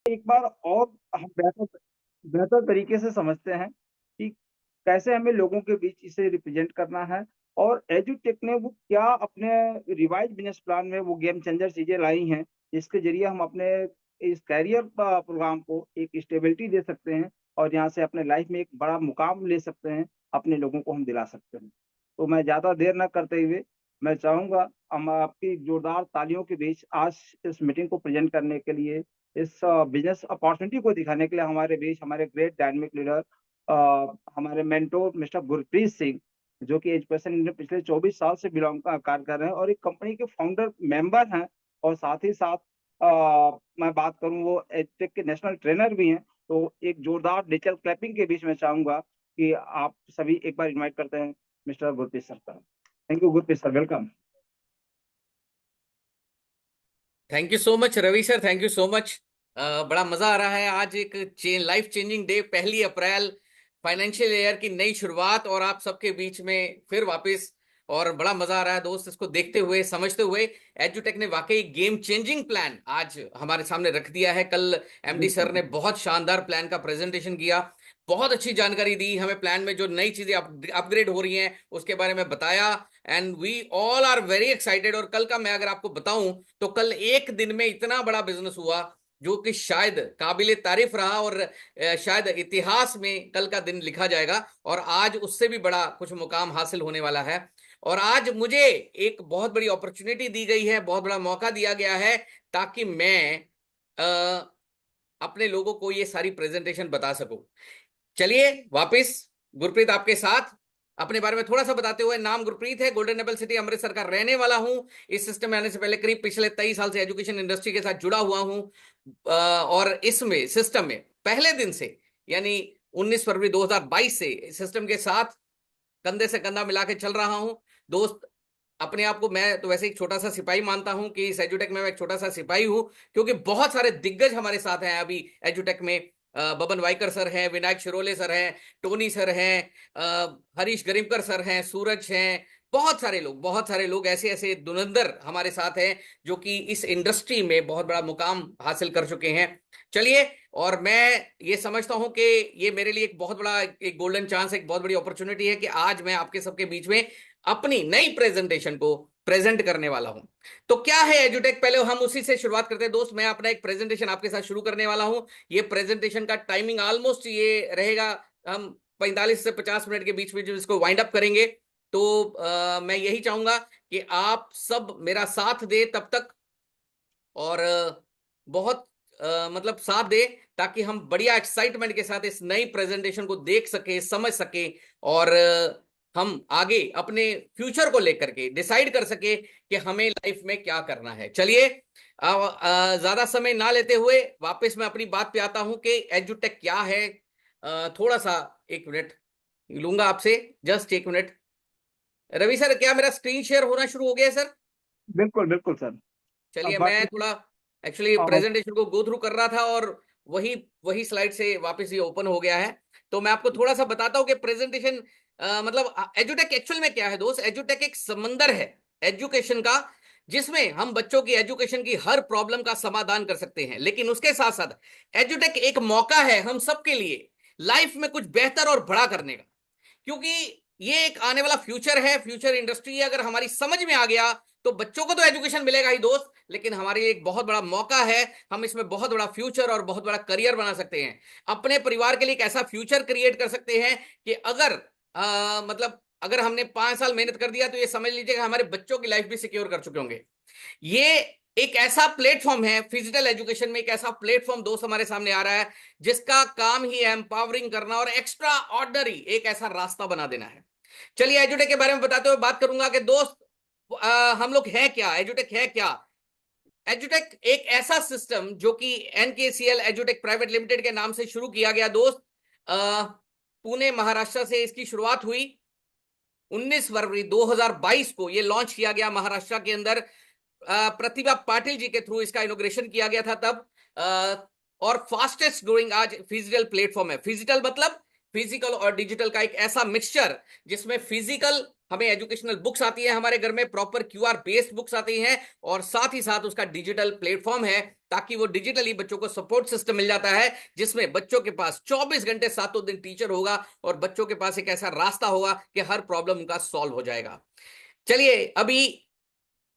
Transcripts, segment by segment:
एक बार और हम बेहतर बेहतर तरीके से समझते हैं कि कैसे हमें लोगों के बीच इसे रिप्रेजेंट करना है, और एजुटेक ने वो क्या अपने रिवाइज बिजनेस प्लान में वो गेम चेंजर चीजें लाई हैं, जिसके जरिए हम अपने इस कैरियर प्रोग्राम को एक स्टेबिलिटी दे सकते हैं, और यहाँ से अपने लाइफ में एक बड़ा मुकाम ले सकते हैं, अपने लोगों को हम दिला सकते हैं। तो मैं ज्यादा देर न करते हुए मैं चाहूंगा हम आपकी जोरदार तालियों के बीच आज इस मीटिंग को प्रेजेंट करने के लिए, इस बिजनेस अपॉर्चुनिटी को दिखाने के लिए हमारे बीच हमारे ग्रेट डायनेमिक लीडर, हमारे मेंटोर मिस्टर गुरप्रीत सिंह, जो कि एजुकेशन में पिछले 24 साल से बिलोंग कार्य कर रहे हैं और एक कंपनी के फाउंडर मेंबर हैं, और साथ ही साथ मैं बात करूं वो एजुटेक के नेशनल ट्रेनर भी हैं। तो एक जोरदार डिजिटल क्लैपिंग के बीच में चाहूंगा कि आप सभी एक बार इनवाइट करते हैं मिस्टर गुरप्रीत सर का। Thank you Gurpreet sir, welcome. Thank you so much Ravi sir, thank you so much. बड़ा मजा आ रहा है। आज एक life changing day, 1 April, financial year की नई शुरुआत, और आप सबके बीच में फिर वापस। और बड़ा मजा आ रहा है दोस्त, इसको देखते हुए समझते हुए। एजुटेक ने वाकई गेम चेंजिंग प्लान आज हमारे सामने रख दिया है। कल एमडी सर बिल्कुल। ने बहुत शानदार प्लान का प्रेजेंटेशन किया, बहुत अच्छी जानकारी दी हमें। प्लान में जो नई चीजें अपग्रेड हो रही हैं उसके बारे में बताया, and we all are very excited. और कल का मैं अगर आपको बताऊं तो कल एक दिन में इतना बड़ा बिजनेस हुआ जो कि शायद काबिले तारीफ रहा, और शायद इतिहास में कल का दिन लिखा जाएगा, और आज उससे भी बड़ा कुछ मुकाम हासिल होने वाला है। और आज मुझे एक बहुत बड़ी अपॉर्चुनिटी दी गई है, बहुत बड़ा मौका दिया गया है, ताकि मैं अपने लोगों को ये सारी प्रेजेंटेशन बता सकूं। चलिए वापस गुरप्रीत आपके साथ अपने बारे में थोड़ा सा बताते हुए। नाम गुरप्रीत है, गोल्डन टेम्पल सिटी अमृतसर का रहने वाला हूं। इस सिस्टम में आने से पहले करीब पिछले 23 साल से एजुकेशन इंडस्ट्री के साथ जुड़ा हुआ हूं। और इसमें सिस्टम में पहले दिन से, यानी 19 फरवरी 2022 से सिस्टम के साथ कंधे से कंधा मिला के चल रहा हूं दोस्त। अपने आप को मैं तो वैसे एक छोटा सा सिपाही मानता हूं कि इस एजुटेक में मैं एक छोटा सा सिपाही हूं, क्योंकि बहुत सारे दिग्गज हमारे साथ हैं अभी एजुटेक में। बबन वाइकर सर हैं, विनायक शिरोले सर हैं, टोनी सर हैं, हरीश गरिमकर सर हैं, सूरज हैं। बहुत सारे लोग ऐसे ऐसे धुरंधर हमारे साथ हैं जो कि इस इंडस्ट्री में बहुत बड़ा मुकाम हासिल कर चुके हैं। चलिए, और मैं ये समझता हूं कि ये मेरे लिए एक बहुत बड़ा एक गोल्डन चांस, एक बहुत बड़ी अपॉर्चुनिटी है कि आज मैं आपके सबके बीच में अपनी नई प्रेजेंटेशन को प्रेजेंट करने वाला हूं। तो क्या है एजुटेक, पहले हम उसी से शुरुआत करते हैं दोस्त। मैं अपना एक प्रेजेंटेशन आपके साथ शुरू करने वाला हूं। ये प्रेजेंटेशन का टाइमिंग ऑलमोस्ट ये रहेगा, हम 45 से 50 मिनट के बीच में जो इसको वाइंड अप करेंगे। तो मैं यही चाहूंगा कि आप सब मेरा साथ दे तब तक, और बहुत मतलब साथ दे, ताकि हम बढ़िया एक्साइटमेंट के साथ इस नई प्रेजेंटेशन को देख सके, समझ सके, और हम आगे अपने फ्यूचर को लेकर के डिसाइड कर सके कि हमें लाइफ में क्या करना है। चलिए, ज्यादा समय ना लेते हुए वापस मैं अपनी बात पे आता हूं कि एजुटेक क्या है। थोड़ा सा 1 मिनट लूंगा आपसे, जस्ट 1 मिनट। रवि सर, क्या मेरा स्क्रीन शेयर होना शुरू हो गया है सर? बिल्कुल बिल्कुल सर। चलिए, मैं बाकी थोड़ा एक्चुअली हाँ, प्रेजेंटेशन को गो थ्रू कर रहा था, और वही वही स्लाइड से वापस ये ओपन हो गया है। तो मैं आपको थोड़ा सा बताता हूँ कि प्रेजेंटेशन मतलब एजुटेक एक्चुअल में क्या है दोस्त। एजुटेक एक समंदर है एजुकेशन का, जिसमें हम बच्चों की एजुकेशन की हर प्रॉब्लम का समाधान कर सकते हैं। लेकिन उसके साथ साथ एजुटेक एक मौका है हम सबके लिए लाइफ में कुछ बेहतर और बड़ा करने का, क्योंकि ये एक आने वाला फ्यूचर है, फ्यूचर इंडस्ट्री है। अगर हमारी समझ में आ गया तो बच्चों को तो एजुकेशन मिलेगा ही दोस्त, लेकिन हमारे लिए एक बहुत बड़ा मौका है। हम इसमें बहुत बड़ा फ्यूचर और बहुत बड़ा करियर बना सकते हैं। अपने परिवार के लिए एक ऐसा फ्यूचर क्रिएट कर सकते हैं कि अगर मतलब अगर हमने 5 साल मेहनत कर दिया तो ये समझ लीजिएगा हमारे बच्चों की लाइफ भी सिक्योर कर चुके होंगे। ये एक ऐसा प्लेटफॉर्म है फिजिकल एजुकेशन में, एक ऐसा प्लेटफॉर्म दोस्त हमारे सामने आ रहा है जिसका काम ही है एम्पावरिंग करना और एक्स्ट्रा ऑर्डनरी एक ऐसा रास्ता बना देना है। चलिए, एजुटेक के बारे में बताते हुए बात करूंगा कि दोस्त हम लोग हैं क्या, एजुटेक है क्या। एजुटेक एक ऐसा सिस्टम जो कि एनकेसीएल एजुटेक प्राइवेट लिमिटेड के नाम से शुरू किया गया दोस्त। पुणे महाराष्ट्र से इसकी शुरुआत हुई। 19 फरवरी 2022 को ये लॉन्च किया गया महाराष्ट्र के अंदर। प्रतिभा पाटिल जी के थ्रू इसका इनोग्रेशन किया गया था तब। और फास्टेस्ट ग्रोइंग आज फिजिटल प्लेटफॉर्म है। फिजिटल मतलब फिजिकल और डिजिटल का एक ऐसा मिक्सचर, जिसमें फिजिकल हमें एजुकेशनल बुक्स आती है हमारे घर में, प्रॉपर क्यूआर बेस्ड बुक्स आती हैं, और साथ ही साथ उसका डिजिटल प्लेटफॉर्म है, ताकि वो डिजिटली बच्चों को सपोर्ट सिस्टम मिल जाता है, जिसमें बच्चों के पास 24 घंटे सातों दिन टीचर होगा, और बच्चों के पास एक ऐसा रास्ता होगा कि हर प्रॉब्लम उनका सॉल्व हो जाएगा। चलिए, अभी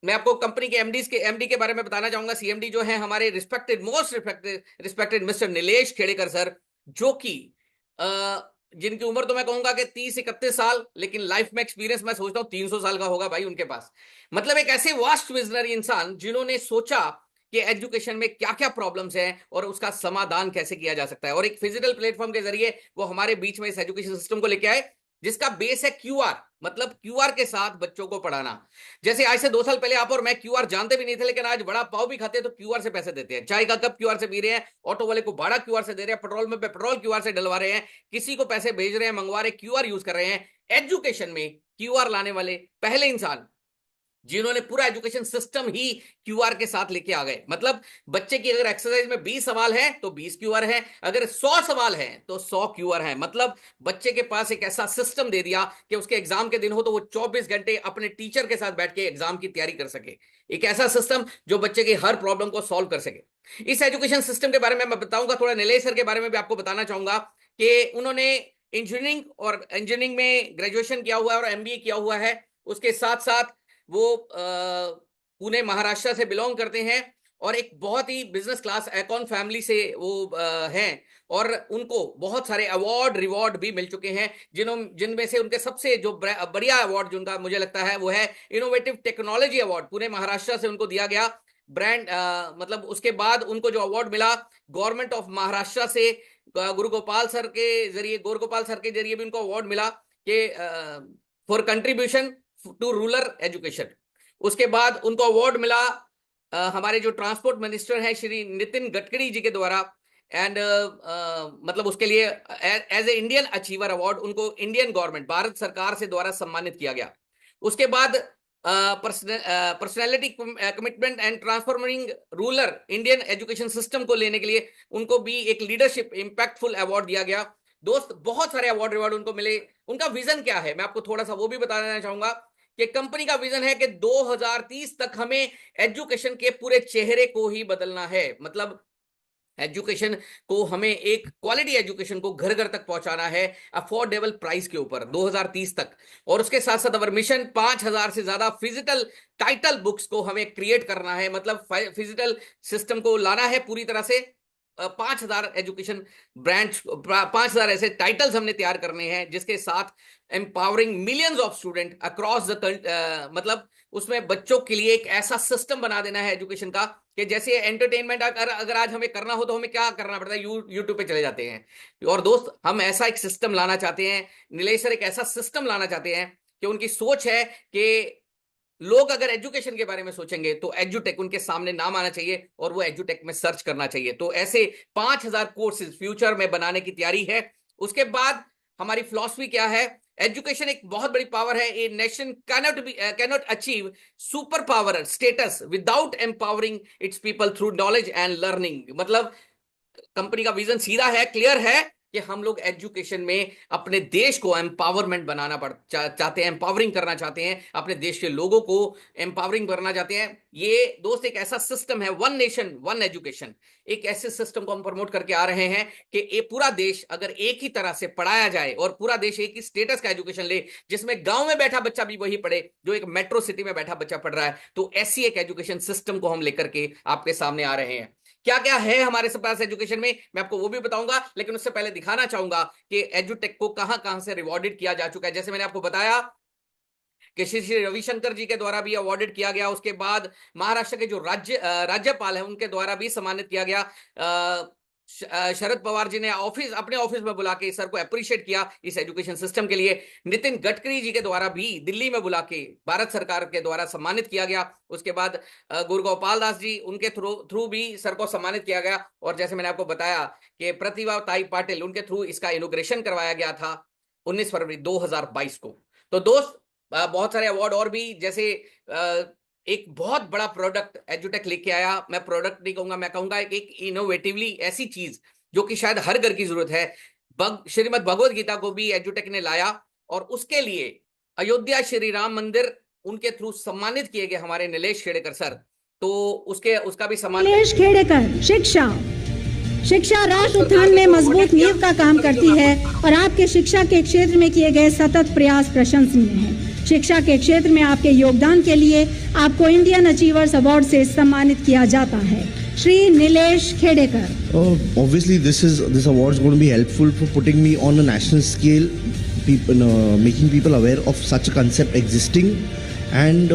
मैं आपको कंपनी के एमडी के बारे में बताना चाहूंगा। सीएमडी जो है हमारे most respected mister Nilesh Khedekar sir, जो कि जिनकी उम्र तो मैं कहूंगा कि 30-31 साल, लेकिन लाइफ में एक्सपीरियंस मैं सोचता हूं 300 साल का होगा भाई उनके पास। मतलब एक ऐसे वास्ट विजनरी इंसान, जिन्होंने सोचा कि एजुकेशन में क्या क्या प्रॉब्लम्स हैं और उसका समाधान कैसे किया जा सकता है, और एक फिजिकल प्लेटफॉर्म के जरिए वो हमारे बीच में इस एजुकेशन सिस्टम को लेके आए, जिसका बेस है क्यूआर। मतलब क्यूआर के साथ बच्चों को पढ़ाना। जैसे आज से 2 साल पहले आप और मैं क्यूआर जानते भी नहीं थे, लेकिन आज बड़ा पाव भी खाते हैं तो क्यूआर से पैसे देते हैं, चाय का कप क्यूआर से पी रहे हैं, ऑटो वाले को भाड़ा क्यूआर से दे रहे हैं, पेट्रोल में पेट्रोल क्यूआर से डलवा रहे हैं, किसी को पैसे भेज रहे हैं, मंगवा रहे, क्यूआर यूज कर रहे हैं। एजुकेशन में क्यूआर लाने वाले पहले इंसान, जिन्होंने पूरा एजुकेशन सिस्टम ही क्यूआर के साथ लेके आ गए। मतलब बच्चे की अगर एक्सरसाइज में 20 सवाल है तो 20 क्यूआर है, अगर 100 सवाल है तो 100 क्यूआर है। मतलब बच्चे के पास एक ऐसा सिस्टम दे दिया कि उसके एग्जाम के दिन हो तो वो 24 घंटे अपने टीचर के साथ बैठ के एग्जाम की तैयारी कर सके। एक ऐसा सिस्टम जो बच्चे की हर प्रॉब्लम को सॉल्व कर सके। इस एजुकेशन सिस्टम के बारे में मैं बताऊंगा, थोड़ा नीलेश सर के बारे में भी आपको बताना चाहूंगा कि उन्होंने इंजीनियरिंग में ग्रेजुएशन किया हुआ है और एमबीए किया हुआ है। उसके साथ साथ वो पुणे महाराष्ट्र से बिलोंग करते हैं, और एक बहुत ही बिजनेस क्लास एकॉन फैमिली से वो हैं, और उनको बहुत सारे अवार्ड रिवॉर्ड भी मिल चुके हैं, जिनमें से उनके सबसे जो बढ़िया अवार्ड जिनका मुझे लगता है वो है innovative technology award, Pune Maharashtra से उनको दिया गया ब्रांड। मतलब उसके बाद उनको जो अवार्ड मिला गवर्नमेंट ऑफ महाराष्ट्र से, गुरु गोपाल सर के जरिए भी उनको अवार्ड मिला कि for contribution to rural education. उसके बाद उनको अवार्ड मिला हमारे जो ट्रांसपोर्ट मिनिस्टर हैं श्री नितिन गडकरी जी के द्वारा, एंड मतलब उसके लिए as a Indian achiever award उनको इंडियन गवर्नमेंट भारत सरकार से द्वारा सम्मानित किया गया। उसके बाद personality commitment and transforming rural Indian education system को लेने के लिए उनको भी एक लीडरशिप इंपैक्टफुल अवार्ड दिया गया। दोस्त, बहुत सारे अवार्ड रिवॉर्ड उनको मिले। उनका विजन क्या है मैं आपको थोड़ा सा वो भी बता देना चाहूंगा कि कंपनी का विजन है कि 2030 तक हमें एजुकेशन के पूरे चेहरे को ही बदलना है। मतलब एजुकेशन को हमें एक क्वालिटी एजुकेशन को घर घर तक पहुंचाना है अफोर्डेबल प्राइस के ऊपर 2030 तक। और उसके साथ साथ अवर मिशन 5000 से ज्यादा फिजिकल टाइटल बुक्स को हमें क्रिएट करना है। मतलब फिजिकल सिस्टम को लाना है पूरी तरह से। 5000 एजुकेशन ब्रांड्स, 5000 ऐसे टाइटल्स हमने तैयार करने हैं, जिसके साथ empowering millions of student across the मतलब उसमें बच्चों के लिए एक ऐसा सिस्टम बना देना है एजुकेशन का कि जैसे एंटरटेनमेंट अगर आज हमें करना हो तो हमें क्या करना पड़ता है, यूट्यूब पे चले जाते हैं। और दोस्त, हम ऐसा एक सिस्टम लाना चाहते हैं, नीलेश सर एक ऐसा सिस्टम लाना चाहते हैं कि उनकी सोच है कि लोग अगर एजुकेशन के बारे में सोचेंगे तो एजुटेक उनके सामने नाम आना चाहिए और वो एजुटेक में सर्च करना चाहिए। तो ऐसे 5000 कोर्सेज फ्यूचर में बनाने की तैयारी है। उसके बाद हमारी फिलॉसफी क्या है, एजुकेशन एक बहुत बड़ी पावर है। A nation cannot achieve super power status without empowering it's people through knowledge and learning. मतलब कंपनी का विजन सीधा है, क्लियर है कि हम लोग एजुकेशन में अपने देश को एम्पावरमेंट बनाना चाहते हैं, एम्पावरिंग करना चाहते हैं, अपने देश के लोगों को एम्पावरिंग करना चाहते हैं। ये दोस्त एक ऐसा सिस्टम है, वन नेशन वन एजुकेशन, एक ऐसे सिस्टम को हम प्रमोट करके आ रहे हैं कि ये पूरा देश अगर एक ही तरह से पढ़ाया जाए और पूरा देश एक ही स्टेटस का एजुकेशन ले, जिसमें गांव में बैठा बच्चा भी वही पढ़े जो एक मेट्रो सिटी में बैठा बच्चा पढ़ रहा है, तो ऐसी एक एजुकेशन सिस्टम को हम लेकर के आपके सामने आ रहे हैं। क्या क्या है हमारे पास एजुकेशन में मैं आपको वो भी बताऊंगा, लेकिन उससे पहले दिखाना चाहूंगा कि एजुटेक को कहां कहां से रिवॉर्डेड किया जा चुका है। जैसे मैंने आपको बताया कि श्री श्री रविशंकर जी के द्वारा भी अवार्डेड किया गया। उसके बाद महाराष्ट्र के जो राज्यपाल हैं उनके द्वारा भी सम्मानित किया गया। शरद पवार जी ने अपने ऑफिस में बुला के सर को अप्रिशिएट किया इस एजुकेशन सिस्टम के लिए। नितिन गडकरी जी के द्वारा भी दिल्ली में बुला के भारत सरकार के द्वारा सम्मानित किया गया। उसके बाद गुरु गोपाल दास जी, उनके थ्रू भी सर को सम्मानित किया गया। और जैसे मैंने आपको बताया कि प्रतिभा ताई पाटिल, उनके थ्रू इसका इनॉग्रेशन करवाया गया था 19 फरवरी 2022 को। तो दोस्त, बहुत सारे अवार्ड और भी, जैसे एक बहुत बड़ा प्रोडक्ट एजुटेक लेके आया। मैं प्रोडक्ट नहीं कहूंगा, मैं कहूंगा एक इनोवेटिवली ऐसी चीज जो कि शायद हर घर की जरूरत है। श्रीमद् भगवत गीता को भी एजुटेक ने लाया, और उसके लिए अयोध्या श्री राम मंदिर उनके थ्रू सम्मानित किए गए हमारे नीलेश खेड़ेकर सर। तो उसका भी सम्मान। नीलेश खेड़ेकर, शिक्षा राष्ट्र उत्थान में मजबूत नींव का काम करती है और आपके शिक्षा के क्षेत्र में किए गए सतत प्रयास प्रशंसनीय हैं। शिक्षा के क्षेत्र में आपके योगदान के लिए आपको इंडियन अचीवर्स अवार्ड से सम्मानित किया जाता है। Shri Nilesh Khedekar. Obviously, this award is going to be helpful for putting me on a national scale, making people aware of such a concept existing. And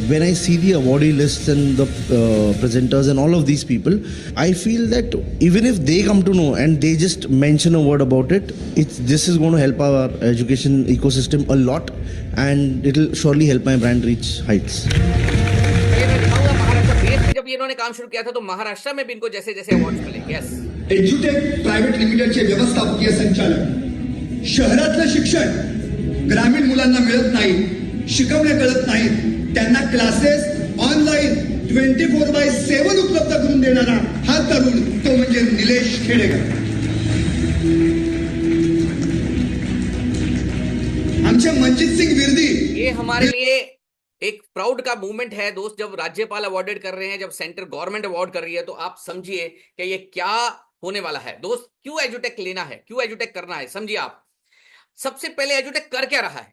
when I see the awardee lists and the presenters and all of these people, I feel that even if they come to know and they just mention a word about it, this is going to help our education ecosystem a lot, and it will surely help my brand reach heights. जब इन्होंने काम शुरू किया था तो महाराष्ट्र में भी इनको जैसे जैसे अवार्ड्स मिले। यस, एज्युटेक प्रायव्हेट लिमिटेडचे व्यवस्थापकीय संचालक, शहरातलं शिक्षण ग्रामीण मुलांना मिळत नाही, शिकवणे कळत नाहीत, त्यांना क्लासेस ऑनलाईन 24/7 उपलब्ध करून देणारा हा तरुण, तो म्हणजे नीलेश खेड़ेकर। आमचे मनजीत सिंह विरदी, ये हमारे लिए एक प्राउड का मूवमेंट है दोस्त। जब राज्यपाल अवार्डेड कर रहे हैं, जब सेंट्रल गवर्नमेंट अवार्ड कर रही है, तो आप समझिए कि ये क्या होने वाला है दोस्त। क्यों एजुटेक लेना है, क्यों एजुटेक करना है, समझिए आप। सबसे पहले एजुटेक कर क्या रहा है?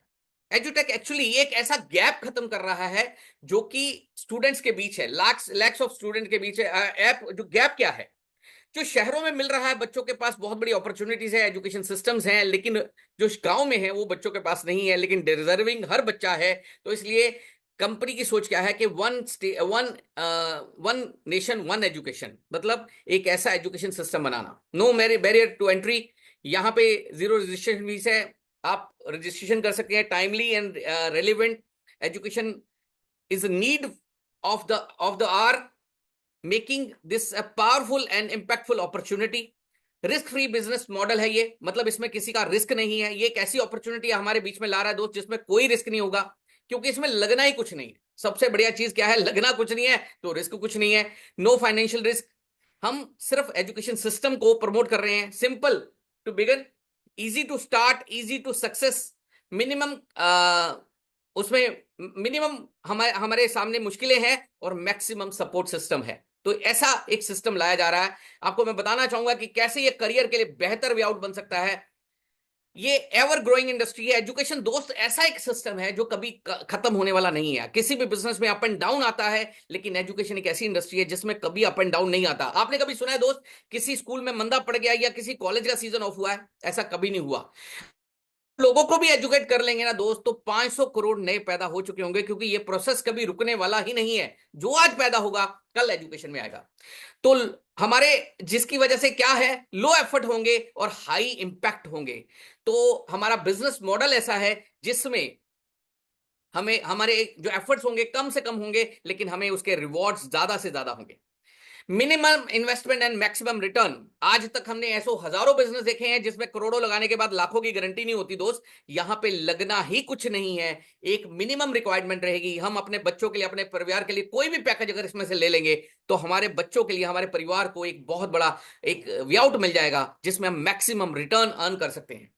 एजुटेक एक्चुअली एक ऐसा गैप खत्म कर रहा है जो कि स्टूडेंट्स के बीच है, लैक्स ऑफ स्टूडेंट के बीच है। जो गैप क्या है, जो शहरों में मिल रहा है, बच्चों के पास बहुत बड़ी अपॉर्चुनिटीज है, एजुकेशन सिस्टम्स हैं, लेकिन जो गांव में है वो बच्चों के पास नहीं है, लेकिन डिजर्विंग हर बच्चा है। तो इसलिए कंपनी की सोच क्या है कि वन नेशन वन एजुकेशन, मतलब एक ऐसा एजुकेशन सिस्टम बनाना, नो बैरियर टू एंट्री। यहाँ पे 0 रजिस्ट्रेशन फीस है, आप रजिस्ट्रेशन कर सकते हैं। Timely and relevant education is need of the hour, making this a powerful and impactful opportunity. Risk free business model है ये, मतलब इसमें किसी का रिस्क नहीं है। ये एक ऐसी अपॉर्चुनिटी हमारे बीच में ला रहा है दोस्त जिसमें कोई रिस्क नहीं होगा, क्योंकि इसमें लगना ही कुछ नहीं है। सबसे बढ़िया चीज क्या है, लगना कुछ नहीं है तो रिस्क कुछ नहीं है। No financial risk. हम सिर्फ एजुकेशन सिस्टम को प्रमोट कर रहे हैं। Simple to begin, easy to start, easy to success. Minimum उसमें मिनिमम हमारे सामने मुश्किलें हैं और मैक्सिमम सपोर्ट सिस्टम है। तो ऐसा एक सिस्टम लाया जा रहा है। आपको मैं बताना चाहूंगा कि कैसे ये करियर के लिए बेहतर वे आउट बन सकता है। ये एवर ग्रोइंग इंडस्ट्री है एजुकेशन दोस्त। ऐसा एक सिस्टम है जो कभी खत्म होने वाला नहीं है। किसी भी बिजनेस में अप एंड डाउन आता है, लेकिन एजुकेशन एक ऐसी इंडस्ट्री है जिसमें कभी अप एंड डाउन नहीं आता। आपने कभी सुना है दोस्त किसी स्कूल में मंदा पड़ गया या किसी कॉलेज का सीजन ऑफ हुआ है? ऐसा कभी नहीं हुआ। लोगों को भी एजुकेट कर लेंगे ना दोस्त, तो 500 करोड़ नए पैदा हो चुके होंगे, क्योंकि ये प्रोसेस कभी रुकने वाला ही नहीं है। जो आज पैदा होगा कल एजुकेशन में आएगा। तो हमारे जिसकी वजह से क्या है, लो एफर्ट होंगे और हाई इंपैक्ट होंगे। तो हमारा बिजनेस मॉडल ऐसा है जिसमें हमारे जो एफर्ट्स होंगे कम से कम होंगे, लेकिन हमें उसके रिवॉर्ड्स ज्यादा से ज्यादा होंगे। Minimum investment and maximum return. आज तक हमने ऐसे हजारों बिजनेस देखे हैं जिसमें करोड़ों लगाने के बाद लाखों की गारंटी नहीं होती दोस्त। यहां पे लगना ही कुछ नहीं है, एक मिनिमम रिक्वायरमेंट रहेगी। हम अपने बच्चों के लिए, अपने परिवार के लिए कोई भी पैकेज अगर इसमें से ले लेंगे तो हमारे बच्चों के लिए, हमारे परिवार को एक बहुत बड़ा एक वे आउट मिल जाएगा जिसमें हम मैक्सिमम रिटर्न अर्न कर सकते हैं।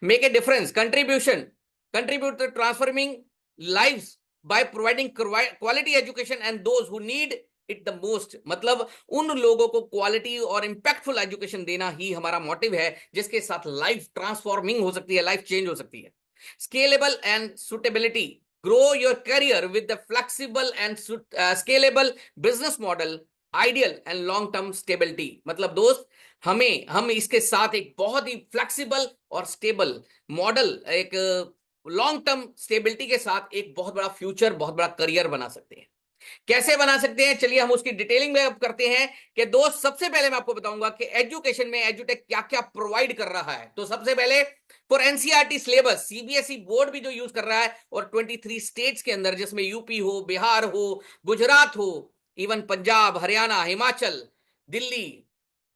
Make a difference, contribute to transforming lives by providing quality education and those who need it the most. मतलब उन लोगों को क्वालिटी और इंपैक्टफुल एजुकेशन देना ही हमारा मोटिव है, जिसके साथ लाइफ ट्रांसफॉर्मिंग हो सकती है, लाइफ चेंज हो सकती है। Scalable and suitability, grow your career with the flexible and scalable business model, ideal and long term stability. मतलब दोस्त हम इसके साथ एक बहुत ही फ्लेक्सिबल और स्टेबल मॉडल, एक लॉन्ग टर्म स्टेबिलिटी के साथ एक बहुत बड़ा फ्यूचर, बहुत बड़ा करियर बना सकते हैं। कैसे बना सकते हैं, चलिए हम उसकी डिटेलिंग में अब करते हैं। कि दोस्त सबसे पहले मैं आपको बताऊंगा कि एजुकेशन में एजुटेक क्या क्या प्रोवाइड कर रहा है। तो सबसे पहले for NCERT syllabus, CBSE board भी जो यूज कर रहा है, और 23 स्टेट्स के अंदर, जिसमें यूपी हो, बिहार हो, गुजरात हो, इवन पंजाब, हरियाणा, हिमाचल, दिल्ली,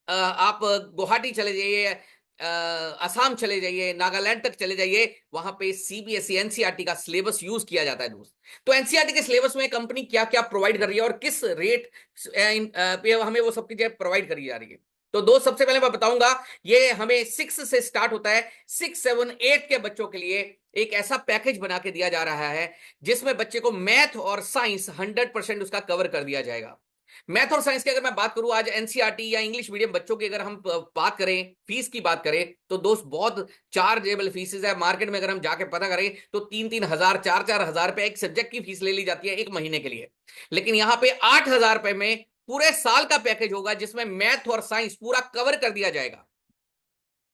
आप गुवाहाटी चले जाइए, असम चले जाइए, नागालैंड तक चले जाइए, वहां पे सीबीएसई एनसीईआरटी का सिलेबस यूज किया जाता है दोस्त। तो एनसीईआरटी के सिलेबस में कंपनी क्या क्या प्रोवाइड कर रही है और किस रेट पे हमें वो सब चीजें प्रोवाइड करी जा रही है। तो दोस्त सबसे पहले मैं बताऊंगा, ये हमें 6 से स्टार्ट होता है। 6, 7, 8 के बच्चों के लिए एक ऐसा पैकेज बना के दिया जा रहा है जिसमें बच्चे को मैथ और साइंस 100% उसका कवर कर दिया जाएगा। मैथ और साइंस की अगर मैं बात करूं, आज एनसीईआरटी या इंग्लिश मीडियम बच्चों की अगर हम बात करें, फीस की बात करें, तो दोस्त बहुत चार्जेबल फीसेज है। मार्केट में अगर हम जाके पता करें तो 3-3 हजार, 4-4 हजार रुपए एक सब्जेक्ट की फीस ले ली जाती है एक महीने के लिए। लेकिन यहां पे 8,000 रुपए में पूरे साल का पैकेज होगा जिसमें मैथ और साइंस पूरा कवर कर दिया जाएगा।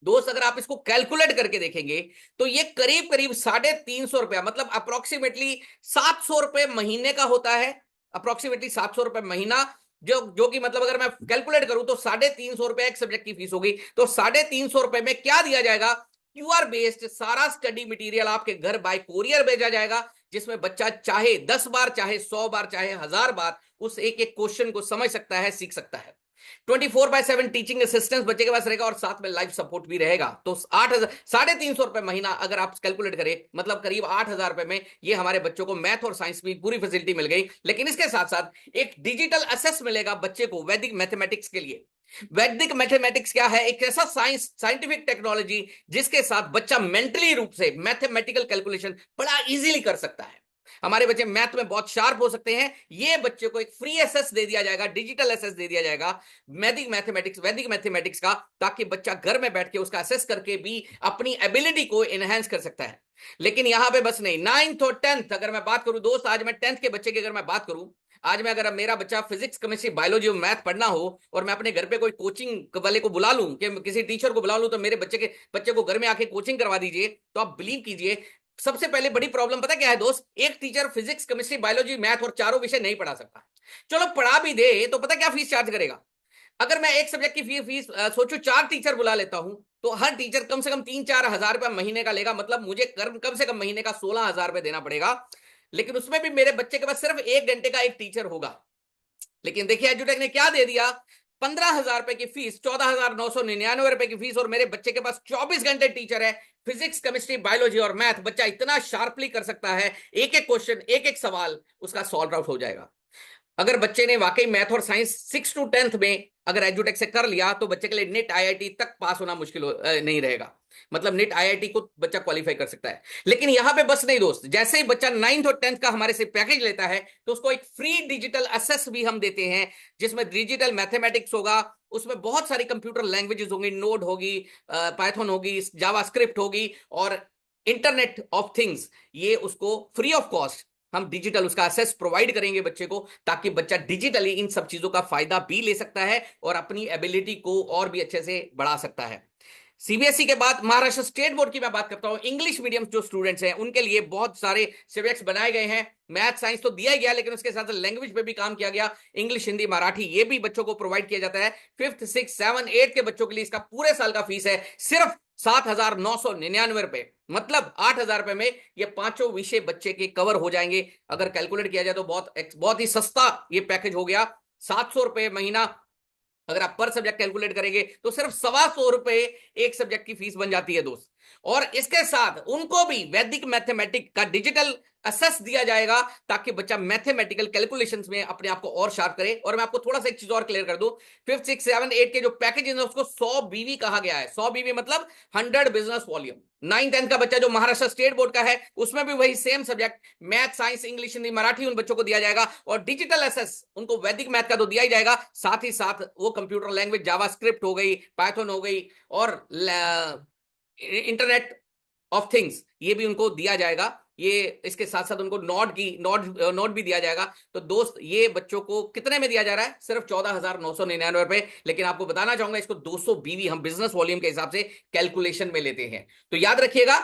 दोस्त अगर आप इसको कैलकुलेट करके देखेंगे तो ये करीब करीब 350 रुपया, मतलब अप्रोक्सीमेटली 700 रुपए महीने का होता है। अप्रोक्सीमेटली 700 रुपए महीना, जो कि मतलब अगर मैं कैलकुलेट करूं तो 350 रुपए एक सब्जेक्ट की फीस होगी। तो 350 रुपए में क्या दिया जाएगा? क्यूआर बेस्ड सारा स्टडी मटेरियल आपके घर बाय कोरियर भेजा जाएगा, जिसमें बच्चा चाहे 10 बार, चाहे 100 बार, चाहे 1000 बार उस एक एक क्वेश्चन को समझ सकता है, सीख सकता है। 24/7 टीचिंग असिस्टेंस बच्चे के पास रहेगा और साथ में लाइव सपोर्ट भी रहेगा। तो 350 रुपए महीना अगर आप कैलकुलेट करें, मतलब करीब 8,000 रुपए में ये हमारे बच्चों को मैथ और साइंस की पूरी फैसिलिटी मिल गई। लेकिन इसके साथ साथ एक डिजिटल असेस मिलेगा बच्चे को वैदिक मैथमेटिक्स के लिए। वैदिक मैथमेटिक्स क्या है? एक ऐसा साइंटिफिक टेक्नोलॉजी जिसके साथ बच्चा मेंटली रूप से मैथमेटिकल कैलकुलेशन बड़ा इजीली कर सकता है। हमारे बच्चे मैथ में बहुत शार्प हो सकते हैं। ये बच्चे को एक फ्री एसेस दे दिया जाएगा, डिजिटल एसेस दे दिया जाएगा वैदिक मैथमेटिक्स का, ताकि बच्चा घर में बैठ के उसका एसेस करके भी अपनी एबिलिटी को एनहांस कर सकता है। लेकिन यहां पे बस नहीं, 9th और 10th अगर मैं बात करूं दोस्त, आज मैं 10th के बच्चे की अगर मैं बात करूं, आज मैं अगर मेरा बच्चा फिजिक्स, केमिस्ट्री, बायोलॉजी और मैथ पढ़ना हो और मैं अपने घर पे कोई कोचिंग वाले को बुला लूं, कि किसी टीचर को बुला लूं, तो मेरे बच्चे को घर में आके कोचिंग करवा दीजिए, तो आप बिलीव कीजिए सबसे पहले बड़ी प्रॉब्लम पता क्या है दोस्त? एक teacher physics, chemistry, biology, math और चारों विषय नहीं पढ़ा सकता। चलो पढ़ा भी दे तो पता क्या फीस चार्ज करेगा? अगर मैं एक सब्जेक्ट की फीस सोचो 4 टीचर बुला लेता हूं तो हर टीचर कम से कम 3-4 हजार रुपए महीने का लेगा, मतलब मुझे कम से कम महीने का 16,000 रुपए देना पड़ेगा। लेकिन उसमें भी मेरे बच्चे के पास सिर्फ 1 घंटे का एक टीचर होगा। लेकिन देखिए एजुटेक ने क्या दे दिया? 15,000 रुपए की फीस, 14,999 रुपए की फीस, और मेरे बच्चे के पास 24 घंटे टीचर है। फिजिक्स, केमिस्ट्री, बायोलॉजी और मैथ बच्चा इतना शार्पली कर सकता है, एक एक क्वेश्चन, एक एक सवाल उसका सॉल्व आउट हो जाएगा। अगर बच्चे ने वाकई मैथ और साइंस 6 to 10th में अगर एजुटेक से कर लिया तो बच्चे के लिए नेट आईआईटी तक पास होना मुश्किल नहीं रहेगा, मतलब नेट आईआईटी को बच्चा क्वालिफाई कर सकता है। लेकिन यहां पे बस नहीं दोस्त, जैसे ही बच्चा 9th और 10th का हमारे से पैकेज लेता है तो उसको एक फ्री डिजिटल असेस भी हम देते हैं, जिसमें डिजिटल मैथमेटिक्स होगा, उसमें बहुत सारी कंप्यूटर लैंग्वेजेस होंगी, नोड होगी, पाइथन होगी, जावास्क्रिप्ट होगी और इंटरनेट ऑफ थिंग्स। ये उसको फ्री ऑफ कॉस्ट हम डिजिटल उसका असेस प्रोवाइड करेंगे बच्चे को, ताकि बच्चा डिजिटली इन सब चीजों का फायदा भी ले सकता है और अपनी एबिलिटी को और भी अच्छे से बढ़ा सकता है। सीबीएसई के बाद महाराष्ट्र स्टेट बोर्ड की मैं बात करता हूं। इंग्लिश मीडियम जो स्टूडेंट्स हैं उनके लिए बहुत सारे सब्जेक्ट्स बनाए गए हैं। मैथ साइंस तो दिया ही गया, लेकिन उसके साथ लैंग्वेज पे भी काम किया गया। इंग्लिश, हिंदी, मराठी ये भी बच्चों को प्रोवाइड किया जाता है। 5th, 6th, 7th, 8th के बच्चों के लिए इसका पूरे साल का फीस है सिर्फ 7,999 रुपए, मतलब 8,000 रुपए में ये पांचों विषय बच्चे के कवर हो जाएंगे। अगर कैलकुलेट किया जाए तो बहुत ही सस्ता ये पैकेज हो गया। 700 रुपए महीना अगर आप पर सब्जेक्ट कैलकुलेट करेंगे तो सिर्फ 125 रुपए एक सब्जेक्ट की फीस बन जाती है दोस्त। और इसके साथ उनको भी वैदिक मैथमेटिक्स का डिजिटल असेस दिया जाएगा, ताकि बच्चा मैथमेटिकल कैलकुलेशंस में अपने आप को और शार्प करे। और मैं आपको थोड़ा सा एक चीज और क्लियर कर दूं, 5th, 6th, 7th, 8th के जो पैकेज है उसको 100 बीवी कहा गया है। 100 बीवी मतलब 100 बिजनेस वॉल्यूम। 9th, 10th का बच्चा जो महाराष्ट्र स्टेट बोर्ड का है उसमें भी वही same subject math, science, English, Hindi, Marathi उन बच्चों को दिया जाएगा। और डिजिटल एसेस उनको वैदिक मैथ का तो दिया ही जाएगा, साथ ही साथ वो कंप्यूटर लैंग्वेज जावास्क्रिप्ट हो गई, पाइथन हो गई और इंटरनेट ऑफ थिंग्स ये भी उनको दिया जाएगा। ये इसके साथ साथ उनको नोट भी दिया जाएगा। तो दोस्त ये बच्चों को कितने में दिया जा रहा है? सिर्फ 14,999 रुपए। लेकिन आपको बताना चाहूंगा इसको 200 बीवी हम बिजनेस वॉल्यूम के हिसाब से कैलकुलेशन में लेते हैं। तो याद रखिएगा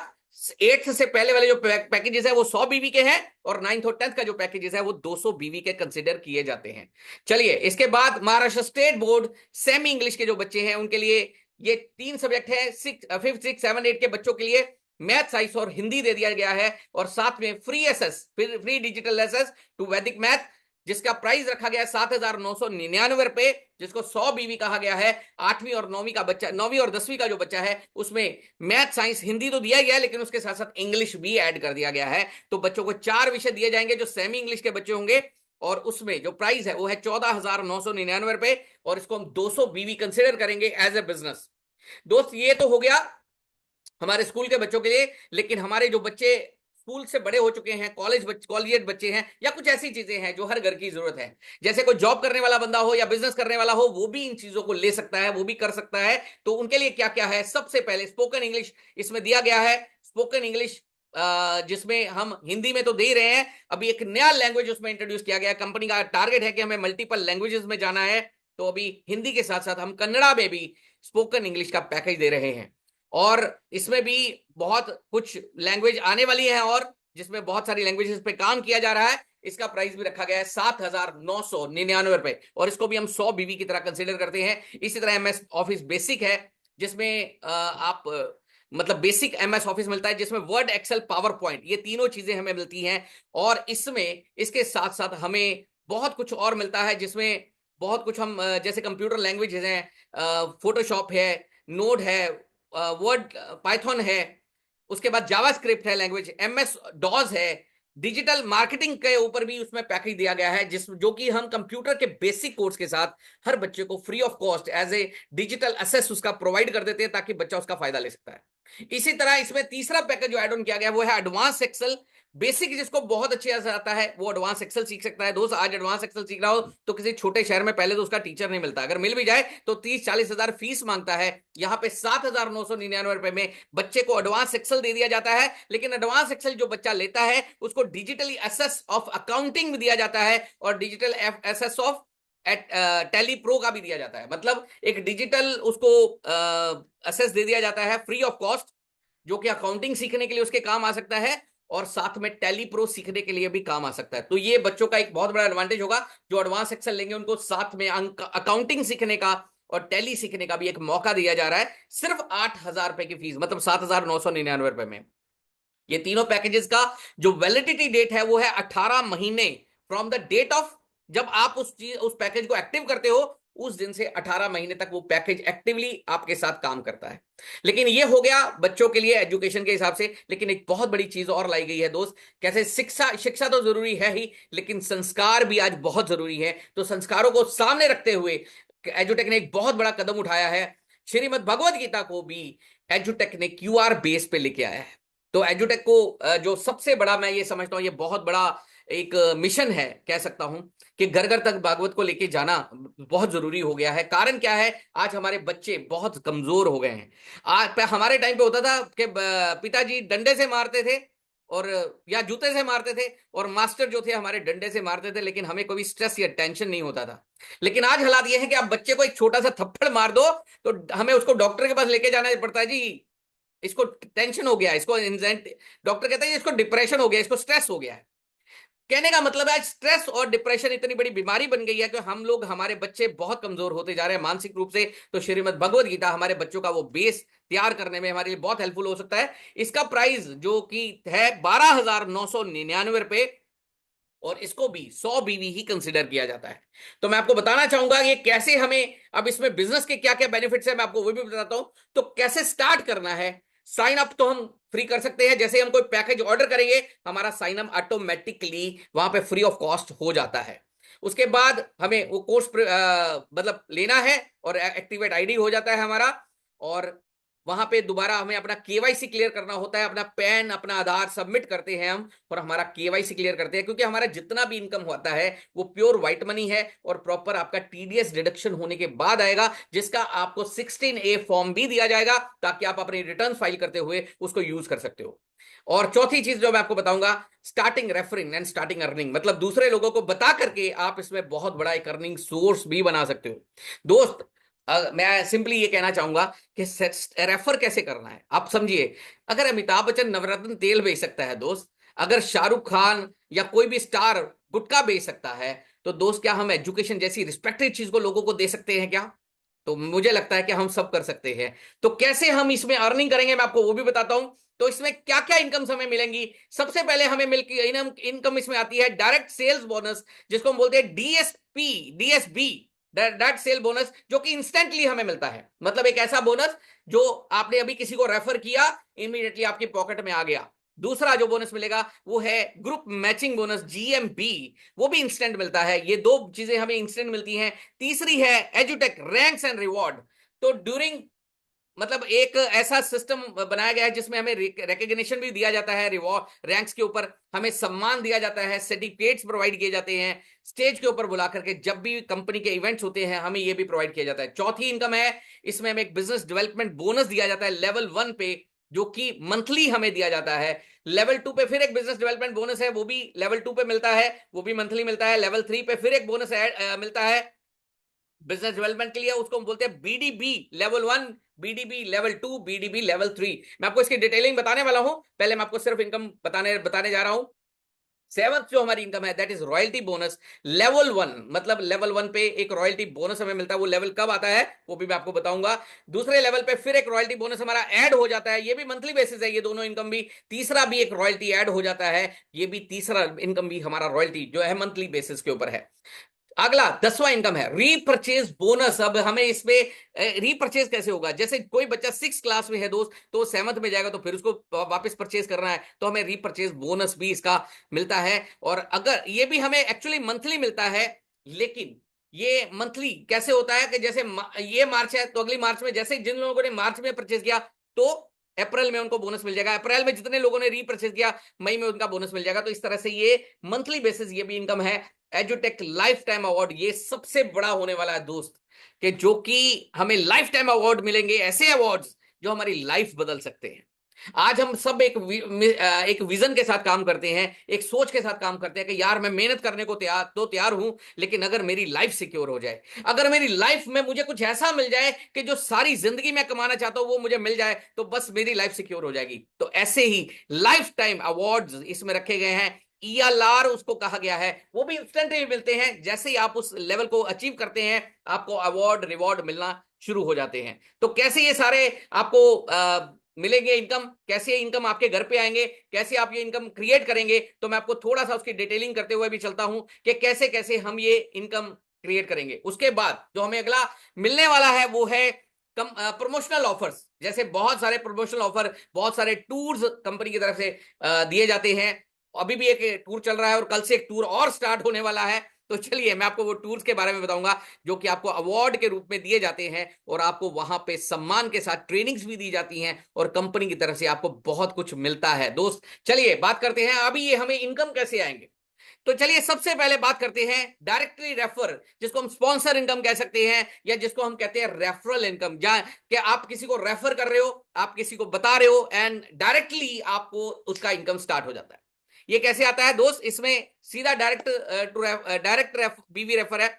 8th से पहले वाले जो पैकेजेस है वो 100 बीवी के हैं और 9th और 10th का जो पैकेजेस है वो 200 बीवी के कंसिडर किए जाते हैं। चलिए इसके बाद Maharashtra state board semi English के जो बच्चे हैं उनके लिए ये 3 सब्जेक्ट है। 5th, 6th, 7th, 8th के बच्चों के लिए मैथ, साइंस और हिंदी दे दिया गया है, और साथ में फ्री डिजिटल एसेस टू वैदिक मैथ, जिसका प्राइस रखा गया है 7,999 रुपए, जिसको 100 बीवी कहा गया है। 8वीं और 9वीं का बच्चा, 9वीं और 10वीं का जो बच्चा है उसमें मैथ, साइंस, हिंदी तो दिया गया है, लेकिन उसके साथ साथ इंग्लिश भी ऐड कर दिया गया है। तो बच्चों को 4 विषय दिए जाएंगे। जो सेमी इंग्लिश के बच्चे होंगे और उसमें जो प्राइस है वो है 14,999 रुपए, और इसको हम 200 बीवी कंसिडर करेंगे एज ए बिजनेस। दोस्त ये तो हो गया हमारे स्कूल के बच्चों के लिए, लेकिन हमारे जो बच्चे स्कूल से बड़े हो चुके हैं, कॉलेज बच्चे हैं, या कुछ ऐसी चीजें हैं जो हर घर की जरूरत है, जैसे कोई जॉब करने वाला बंदा हो या बिजनेस करने वाला हो, वो भी इन चीजों को ले सकता है, वो भी कर सकता है। तो उनके लिए क्या क्या है, सबसे पहले स्पोकन इंग्लिश इसमें दिया गया है। स्पोकन इंग्लिश जिसमें हम हिंदी में तो दे रहे हैं, अभी एक नया लैंग्वेज उसमें इंट्रोड्यूस किया गया है। कंपनी का टारगेट है कि हमें मल्टीपल लैंग्वेजेस में जाना है, तो अभी हिंदी के साथ साथ हम कन्नड़ा में भी स्पोकन इंग्लिश का पैकेज दे रहे हैं। और इसमें भी बहुत कुछ लैंग्वेज आने वाली है, और जिसमें बहुत सारी लैंग्वेजेस पे काम किया जा रहा है। इसका प्राइस भी रखा गया है 7,999 रुपए, और इसको भी हम 100 बीवी की तरह कंसीडर करते हैं। इसी तरह एमएस ऑफिस बेसिक है, जिसमें आप मतलब बेसिक एमएस ऑफिस मिलता है, जिसमें वर्ड, एक्सेल, पावर पॉइंट, ये तीनों चीजें हमें मिलती हैं। और इसमें इसके साथ साथ हमें बहुत कुछ और मिलता है, जिसमें बहुत कुछ हम जैसे कंप्यूटर लैंग्वेजेस हैं, फोटोशॉप है, नोड है, वर्ड, पाइथन है, उसके बाद जावास्क्रिप्ट है लैंग्वेज, एमएस डॉस है, डिजिटल मार्केटिंग के ऊपर भी उसमें पैकेज दिया गया है, जो कि हम कंप्यूटर के बेसिक कोर्स के साथ हर बच्चे को free of cost as a digital access उसका प्रोवाइड कर देते हैं, ताकि बच्चा उसका फायदा ले सकता है। इसी तरह इसमें तीसरा पैकेज जो एड ऑन किया गया वो है एडवांस एक्सेल। बेसिक जिसको बहुत अच्छे से आता है वो एडवांस एक्सेल सीख सकता है। दोस्त आज एडवांस एक्सेल सीख रहा हो तो किसी छोटे शहर में पहले तो उसका टीचर नहीं मिलता, अगर मिल भी जाए तो 30-40 हजार फीस मांगता है। यहाँ पे 7,999 रुपए में बच्चे को एडवांस एक्सेल दे दिया जाता है। लेकिन एडवांस एक्सेल जो बच्चा लेता है उसको डिजिटली एसेस ऑफ अकाउंटिंग भी दिया जाता है, और digital access of Tally Pro का भी दिया जाता है। मतलब एक डिजिटल उसको असेस दे दिया जाता है फ्री ऑफ कॉस्ट, जो कि अकाउंटिंग सीखने के लिए उसके काम आ सकता है, और साथ में टैली प्रो सीखने के लिए भी काम आ सकता है। तो ये बच्चों का एक बहुत बड़ा एडवांटेज होगा। जो एडवांस एक्सेल लेंगे उनको साथ में अकाउंटिंग सीखने का और टैली सीखने का भी एक मौका दिया जा रहा है, सिर्फ 8,000 रुपए की फीस, मतलब 7,999 रुपए में। ये तीनों पैकेजेस का जो वैलिडिटी डेट है वो है 18 महीने फ्रॉम द डेट ऑफ, जब आप उस पैकेज को एक्टिव करते हो उस दिन से 18 महीने तक वो पैकेज एक्टिवली आपके साथ काम करता है। लेकिन ये हो गया बच्चों के लिए एजुकेशन के हिसाब से। लेकिन एक बहुत बड़ी चीज और लाई गई है दोस्त, कैसे शिक्षा तो जरूरी है ही, लेकिन संस्कार भी आज बहुत जरूरी है। तो संस्कारों को सामने रखते हुए एजुटेक ने एक बहुत बड़ा कदम उठाया है। श्रीमद् भगवद गीता को भी एजुटेक ने क्यूआर बेस पे लेके आया है। तो एजुटेक को जो सबसे बड़ा मैं ये समझता हूं, ये बहुत बड़ा एक मिशन है कह सकता हूं, कि घर घर तक भागवत को लेके जाना बहुत जरूरी हो गया है। कारण क्या है, आज हमारे बच्चे बहुत कमजोर हो गए हैं। आज हमारे टाइम पे होता था कि पिताजी डंडे से मारते थे और या जूते से मारते थे, और मास्टर जो थे हमारे डंडे से मारते थे, लेकिन हमें कोई स्ट्रेस या टेंशन नहीं होता था। लेकिन आज हालात ये है कि आप बच्चे को एक छोटा सा थप्पड़ मार दो तो हमें उसको डॉक्टर के पास लेके जाना पड़ता है। जी इसको टेंशन हो गया, इसको डॉक्टर कहता है इसको डिप्रेशन हो गया, इसको स्ट्रेस हो गया है। कहने का मतलब है स्ट्रेस और डिप्रेशन इतनी बड़ी बीमारी बन गई है कि हम लोग, हमारे बच्चे बहुत कमजोर होते जा रहे हैं मानसिक रूप से। तो श्रीमद् भगवद गीता हमारे बच्चों का वो बेस तैयार करने में हमारे लिए बहुत हेल्पफुल हो सकता है। इसका प्राइस जो कि है 12,999 रुपए, और इसको भी 100 बीवी ही कंसिडर किया जाता है। तो मैं आपको बताना चाहूंगा कि कैसे हमें अब इसमें बिजनेस के क्या क्या बेनिफिट्स है, मैं आपको वो भी बताता हूं। तो कैसे स्टार्ट करना है, साइन अप तो हम फ्री कर सकते हैं। जैसे हम कोई पैकेज ऑर्डर करेंगे हमारा साइन अप ऑटोमेटिकली वहां पे फ्री ऑफ कॉस्ट हो जाता है। उसके बाद हमें वो कोर्स मतलब लेना है और एक्टिवेट आईडी हो जाता है हमारा, और वहां पे दोबारा हमें अपना केवाईसी क्लियर करना होता है। अपना पैन, अपना आधार सबमिट करते हैं हम, और हमारा केवाईसी क्लियर करते हैं, क्योंकि हमारा जितना भी इनकम होता है वो प्योर व्हाइट मनी है, और प्रॉपर आपका टीडीएस डिडक्शन होने के बाद आएगा, जिसका आपको 16A फॉर्म भी दिया जाएगा, ताकि आप अपनी रिटर्न फाइल करते हुए उसको यूज कर सकते हो। और चौथी चीज जो मैं आपको बताऊंगा, starting referring and starting earning, मतलब दूसरे लोगों को बता करके आप इसमें बहुत बड़ा एक अर्निंग सोर्स भी बना सकते हो। दोस्त मैं सिंपली ये कहना चाहूंगा कि रेफर कैसे करना है आप समझिए। अगर अमिताभ बच्चन नवरत्न तेल बेच सकता है दोस्त, अगर शाहरुख खान या कोई भी स्टार गुटखा बेच सकता है, तो दोस्त क्या हम एजुकेशन जैसी रिस्पेक्टेड चीज को लोगों को दे सकते हैं क्या? तो मुझे लगता है कि हम सब कर सकते हैं। तो कैसे हम इसमें अर्निंग करेंगे मैं आपको वो भी बताता हूं। तो इसमें क्या क्या इनकम्स हमें मिलेंगी, सबसे पहले हमें इनकम इसमें आती है डायरेक्ट सेल्स बोनस, जिसको हम बोलते हैं डीएसबी, डायरेक्ट सेल बोनस, जो कि इंस्टेंटली हमें मिलता है। मतलब एक ऐसा बोनस जो आपने अभी किसी को रेफर किया, इमीडिएटली आपकी पॉकेट में आ गया। दूसरा जो बोनस मिलेगा वो है ग्रुप मैचिंग बोनस, GMB, वो भी इंस्टेंट मिलता है। ये दो चीजें हमें इंस्टेंट मिलती हैं। तीसरी है एजुटेक रैंक्स एंड रिवॉर्ड। तो ड्यूरिंग मतलब एक ऐसा सिस्टम बनाया गया है जिसमें हमें रिकग्निशन भी दिया जाता है, रिवॉर्ड रैंक्स के ऊपर हमें सम्मान दिया जाता है, सर्टिफिकेट्स प्रोवाइड किए जाते हैं, स्टेज के ऊपर बुला करके जब भी कंपनी के इवेंट्स होते हैं हमें ये भी प्रोवाइड किया जाता है। चौथी इनकम है, इसमें हमें एक बिजनेस डेवलपमेंट बोनस दिया जाता है लेवल 1 पे, जो कि मंथली हमें दिया जाता है। लेवल 2 पे फिर एक बिजनेस डेवलपमेंट बोनस है, वो भी लेवल 2 पे मिलता है, वो भी मंथली मिलता है। लेवल 3 पे फिर एक बोनस मिलता है बिजनेस डेवलपमेंट के लिए, उसको हम बोलते हैं BDB level 1, BDB level 2, BDB level 3। मैं आपको इसकी डिटेलिंग बताने वाला हूं, पहले मैं आपको सिर्फ इनकम बताने जा रहा हूं। सेवंथ जो हमारी इनकम है that is royalty bonus level 1, मतलब लेवल 1 पे एक रॉयल्टी बोनस हमें मिलता है। वो लेवल कब आता है वो भी मैं आपको बताऊंगा। दूसरे लेवल पे फिर एक रॉयल्टी बोनस हमारा ऐड हो जाता है, ये भी मंथली बेसिस है, ये दोनों इनकम भी। तीसरा भी एक रॉयल्टी ऐड हो जाता है, ये भी तीसरा इनकम भी हमारा रॉयल्टी जो है मंथली बेसिस के ऊपर है। अगला 10वां इनकम है रीपरचेज बोनस। अब हमें इसमें रीपरचेज कैसे होगा, जैसे कोई बच्चा 6 क्लास में है दोस्त, तो 7th में जाएगा तो फिर उसको वापस परचेज करना है, तो हमें रीपरचेज बोनस भी इसका मिलता है। और अगर ये भी हमें एक्चुअली मंथली मिलता है, लेकिन ये मंथली कैसे होता है कि जैसे ये मार्च है तो अगली मार्च में, जैसे जिन लोगों ने मार्च में परचेज किया तो अप्रैल में उनको बोनस मिल जाएगा, अप्रैल में जितने लोगों ने रीपरचेज किया मई में उनका बोनस मिल जाएगा। तो इस तरह से ये मंथली बेसिस ये भी इनकम है। एजुटेक लाइफ टाइम अवार्ड, ये सबसे बड़ा होने वाला है दोस्त, कि जो कि हमें लाइफ टाइम अवार्ड मिलेंगे, ऐसे अवार्ड्स जो हमारी लाइफ बदल सकते हैं। आज हम सब एक विजन के साथ काम करते हैं, एक सोच के साथ काम करते हैं कि यार मैं मेहनत करने को तैयार हूं, लेकिन अगर मेरी लाइफ सिक्योर हो जाए, अगर मेरी लाइफ में मुझे कुछ ऐसा मिल जाए कि जो सारी जिंदगी मैं कमाना चाहता हूं वो मुझे मिल जाए, तो बस मेरी लाइफ सिक्योर हो जाएगी। तो ऐसे ही लाइफ टाइम अवार्ड्स इसमें रखे गए हैं। ELR उसको कहा गया है, वो भी इंस्टेंटली मिलते हैं, जैसे ही आप उस लेवल को अचीव करते हैं आपको अवार्ड रिवॉर्ड मिलना शुरू हो जाते हैं। तो कैसे ये सारे आपको मिलेंगे इनकम, कैसे इनकम आपके घर पे आएंगे, कैसे आप ये इनकम क्रिएट करेंगे, तो मैं आपको थोड़ा सा उसकी डिटेलिंग करते हुए भी चलता हूं कि कैसे कैसे हम ये इनकम क्रिएट करेंगे। उसके बाद जो हमें अगला मिलने वाला है वो है प्रमोशनल ऑफर्स। जैसे बहुत सारे प्रमोशनल ऑफर, बहुत सारे टूर्स कंपनी की तरफ से दिए जाते हैं। अभी भी एक टूर चल रहा है और कल से एक टूर और स्टार्ट होने वाला है। तो चलिए मैं आपको वो टूर्स के बारे में बताऊंगा जो कि आपको अवार्ड के रूप में दिए जाते हैं, और आपको वहां पे सम्मान के साथ ट्रेनिंग्स भी दी जाती हैं, और कंपनी की तरफ से आपको बहुत कुछ मिलता है दोस्त। चलिए बात करते हैं अभी ये हमें इनकम कैसे आएंगे। तो चलिए सबसे पहले बात करते हैं डायरेक्टली रेफर, जिसको हम स्पॉन्सर इनकम कह सकते हैं, या जिसको हम कहते हैं रेफरल इनकम, जहां कि आप किसी को रेफर कर रहे हो, आप किसी को बता रहे हो एंड डायरेक्टली आपको उसका इनकम स्टार्ट हो जाता है। ये कैसे आता है दोस्त, इसमें सीधा डायरेक्ट BV रेफर है,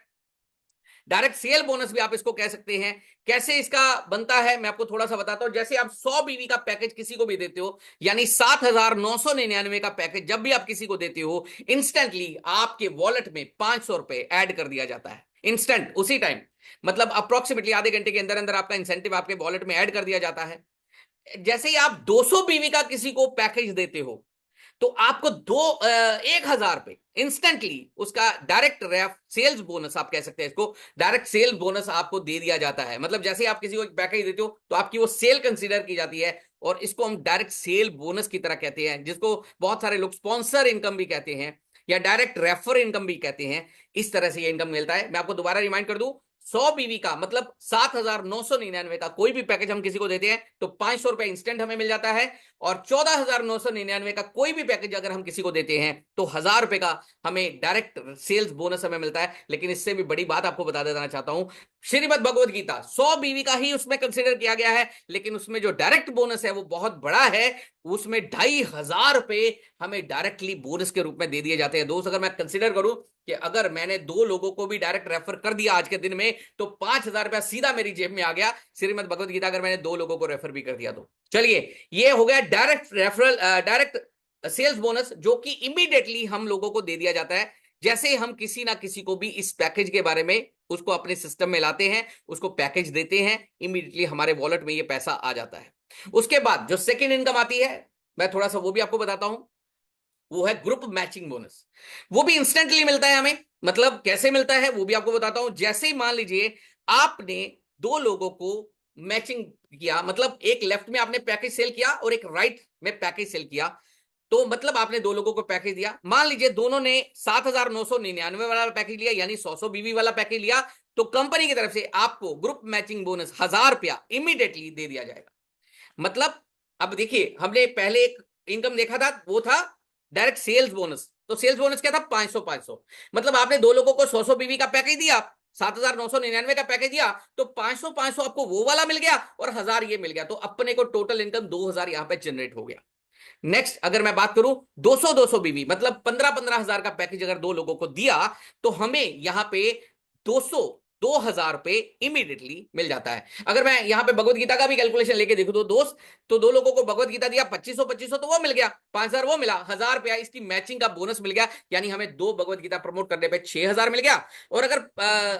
डायरेक्ट सेल बोनस भी आप इसको कह सकते हैं। कैसे इसका बनता है मैं आपको थोड़ा सा बताता हूं। जैसे आप 100 BV का पैकेज किसी को भी देते हो, यानी 7,999 का पैकेज जब भी आप किसी को देते हो, इंस्टेंटली आपके वॉलेट में 500 रुपए ऐड कर दिया जाता है, इंस्टेंट उसी टाइम, मतलब अप्रोक्सीमेटली आधे घंटे के अंदर अंदर आपका इंसेंटिव आपके वॉलेट में ऐड कर दिया जाता है। जैसे ही आप 200 BV का किसी को पैकेज देते हो, तो आपको 1,000 पे इंस्टेंटली उसका डायरेक्ट सेल्स बोनस आप कह सकते हैं इसको, डायरेक्ट सेल बोनस आपको दे दिया जाता है। मतलब जैसे ही आप किसी को एक पैकेज देते हो तो आपकी वो सेल कंसीडर की जाती है, और इसको हम डायरेक्ट सेल बोनस की तरह कहते हैं, जिसको बहुत सारे लोग स्पॉन्सर इनकम भी कहते हैं या डायरेक्ट रेफर इनकम भी कहते हैं। इस तरह से ये इनकम मिलता है। मैं आपको दोबारा रिमाइंड कर दूं, 100 BV का मतलब 7,999 का कोई भी पैकेज हम किसी को देते हैं तो 500 रुपए इंस्टेंट हमें मिल जाता है, और 14,999 का कोई भी पैकेज अगर हम किसी को देते हैं तो 1,000 रुपए का हमें डायरेक्ट सेल्स बोनस हमें मिलता है। लेकिन इससे भी बड़ी बात आपको बता देना चाहता हूं, श्रीमद् भगवद गीता 100 BV का ही उसमें कंसिडर किया गया है, लेकिन उसमें जो डायरेक्ट बोनस है वो बहुत बड़ा है। उसमें 2,500 रुपए हमें डायरेक्टली बोनस के रूप में दे दिए जाते हैं दोस्त। अगर मैं कंसिडर करूं कि अगर मैंने 2 लोगों को भी डायरेक्ट रेफर कर दिया आज के दिन में, तो 5,000 रुपया सीधा मेरी जेब में आ गया। श्रीमद् भगवद गीता अगर मैंने 2 लोगों को रेफर भी कर दिया तो चलिए, ये हो गया direct referral, direct sales bonus, जो कि इमीडिएटली हम लोगों को दे दिया जाता है। जैसे हम किसी ना किसी को भी इस पैकेज के बारे में उसको अपने सिस्टम में लाते हैं, उसको पैकेज देते हैं, इमीडिएटली हमारे वॉलेट में ये पैसा आ जाता है। उसके बाद जो सेकेंड इनकम आती है, मैं थोड़ा सा वो भी आपको बताता हूं, वो है ग्रुप मैचिंग बोनस। वो भी इंस्टेंटली मिलता है हमें। मतलब कैसे मिलता है वो भी आपको बताता हूं। जैसे ही मान लीजिए आपने 2 लोगों को मैचिंग किया, मतलब एक लेफ्ट में आपने पैकेज सेल किया और एक राइट में पैकेज सेल किया, तो मतलब आपने दो लोगों को पैकेज दिया, मान लीजिए दोनों ने 7,999 वाला पैकेज लिया, यानी 100 बीवी वाला पैकेज लिया, तो कंपनी की तरफ से आपको ग्रुप मैचिंग बोनस 1,000 रुपया इमीडिएटली दे दिया जाएगा। मतलब अब देखिए, हमने पहले एक इनकम देखा था, वो था डायरेक्ट सेल्स बोनस। तो सेल्स बोनस क्या था? 500 मतलब आपने दो लोगों को 100 बीवी का पैकेज दिया, 7,999 का पैकेज दिया, तो 500 आपको वो वाला मिल गया और 1,000 ये मिल गया, तो अपने को टोटल इनकम 2,000 यहां पे जनरेट हो गया। नेक्स्ट अगर मैं बात करूं 200 बीवी, मतलब 15,000 का पैकेज अगर दो लोगों को दिया, तो हमें यहां पे 2,000 रुपए इमीडिएटली मिल जाता है। अगर मैं यहां पे भगवत गीता का भी कैलकुलेशन लेके देखूं तो दोस्त, तो दो लोगों को भगवत गीता दिया 2500 तो वो मिल गया, 5,000 वो मिला, 1,000 रुपया इसकी मैचिंग का बोनस मिल गया, यानी हमें दो भगवत गीता प्रमोट करने पे 6,000 मिल गया। और अगर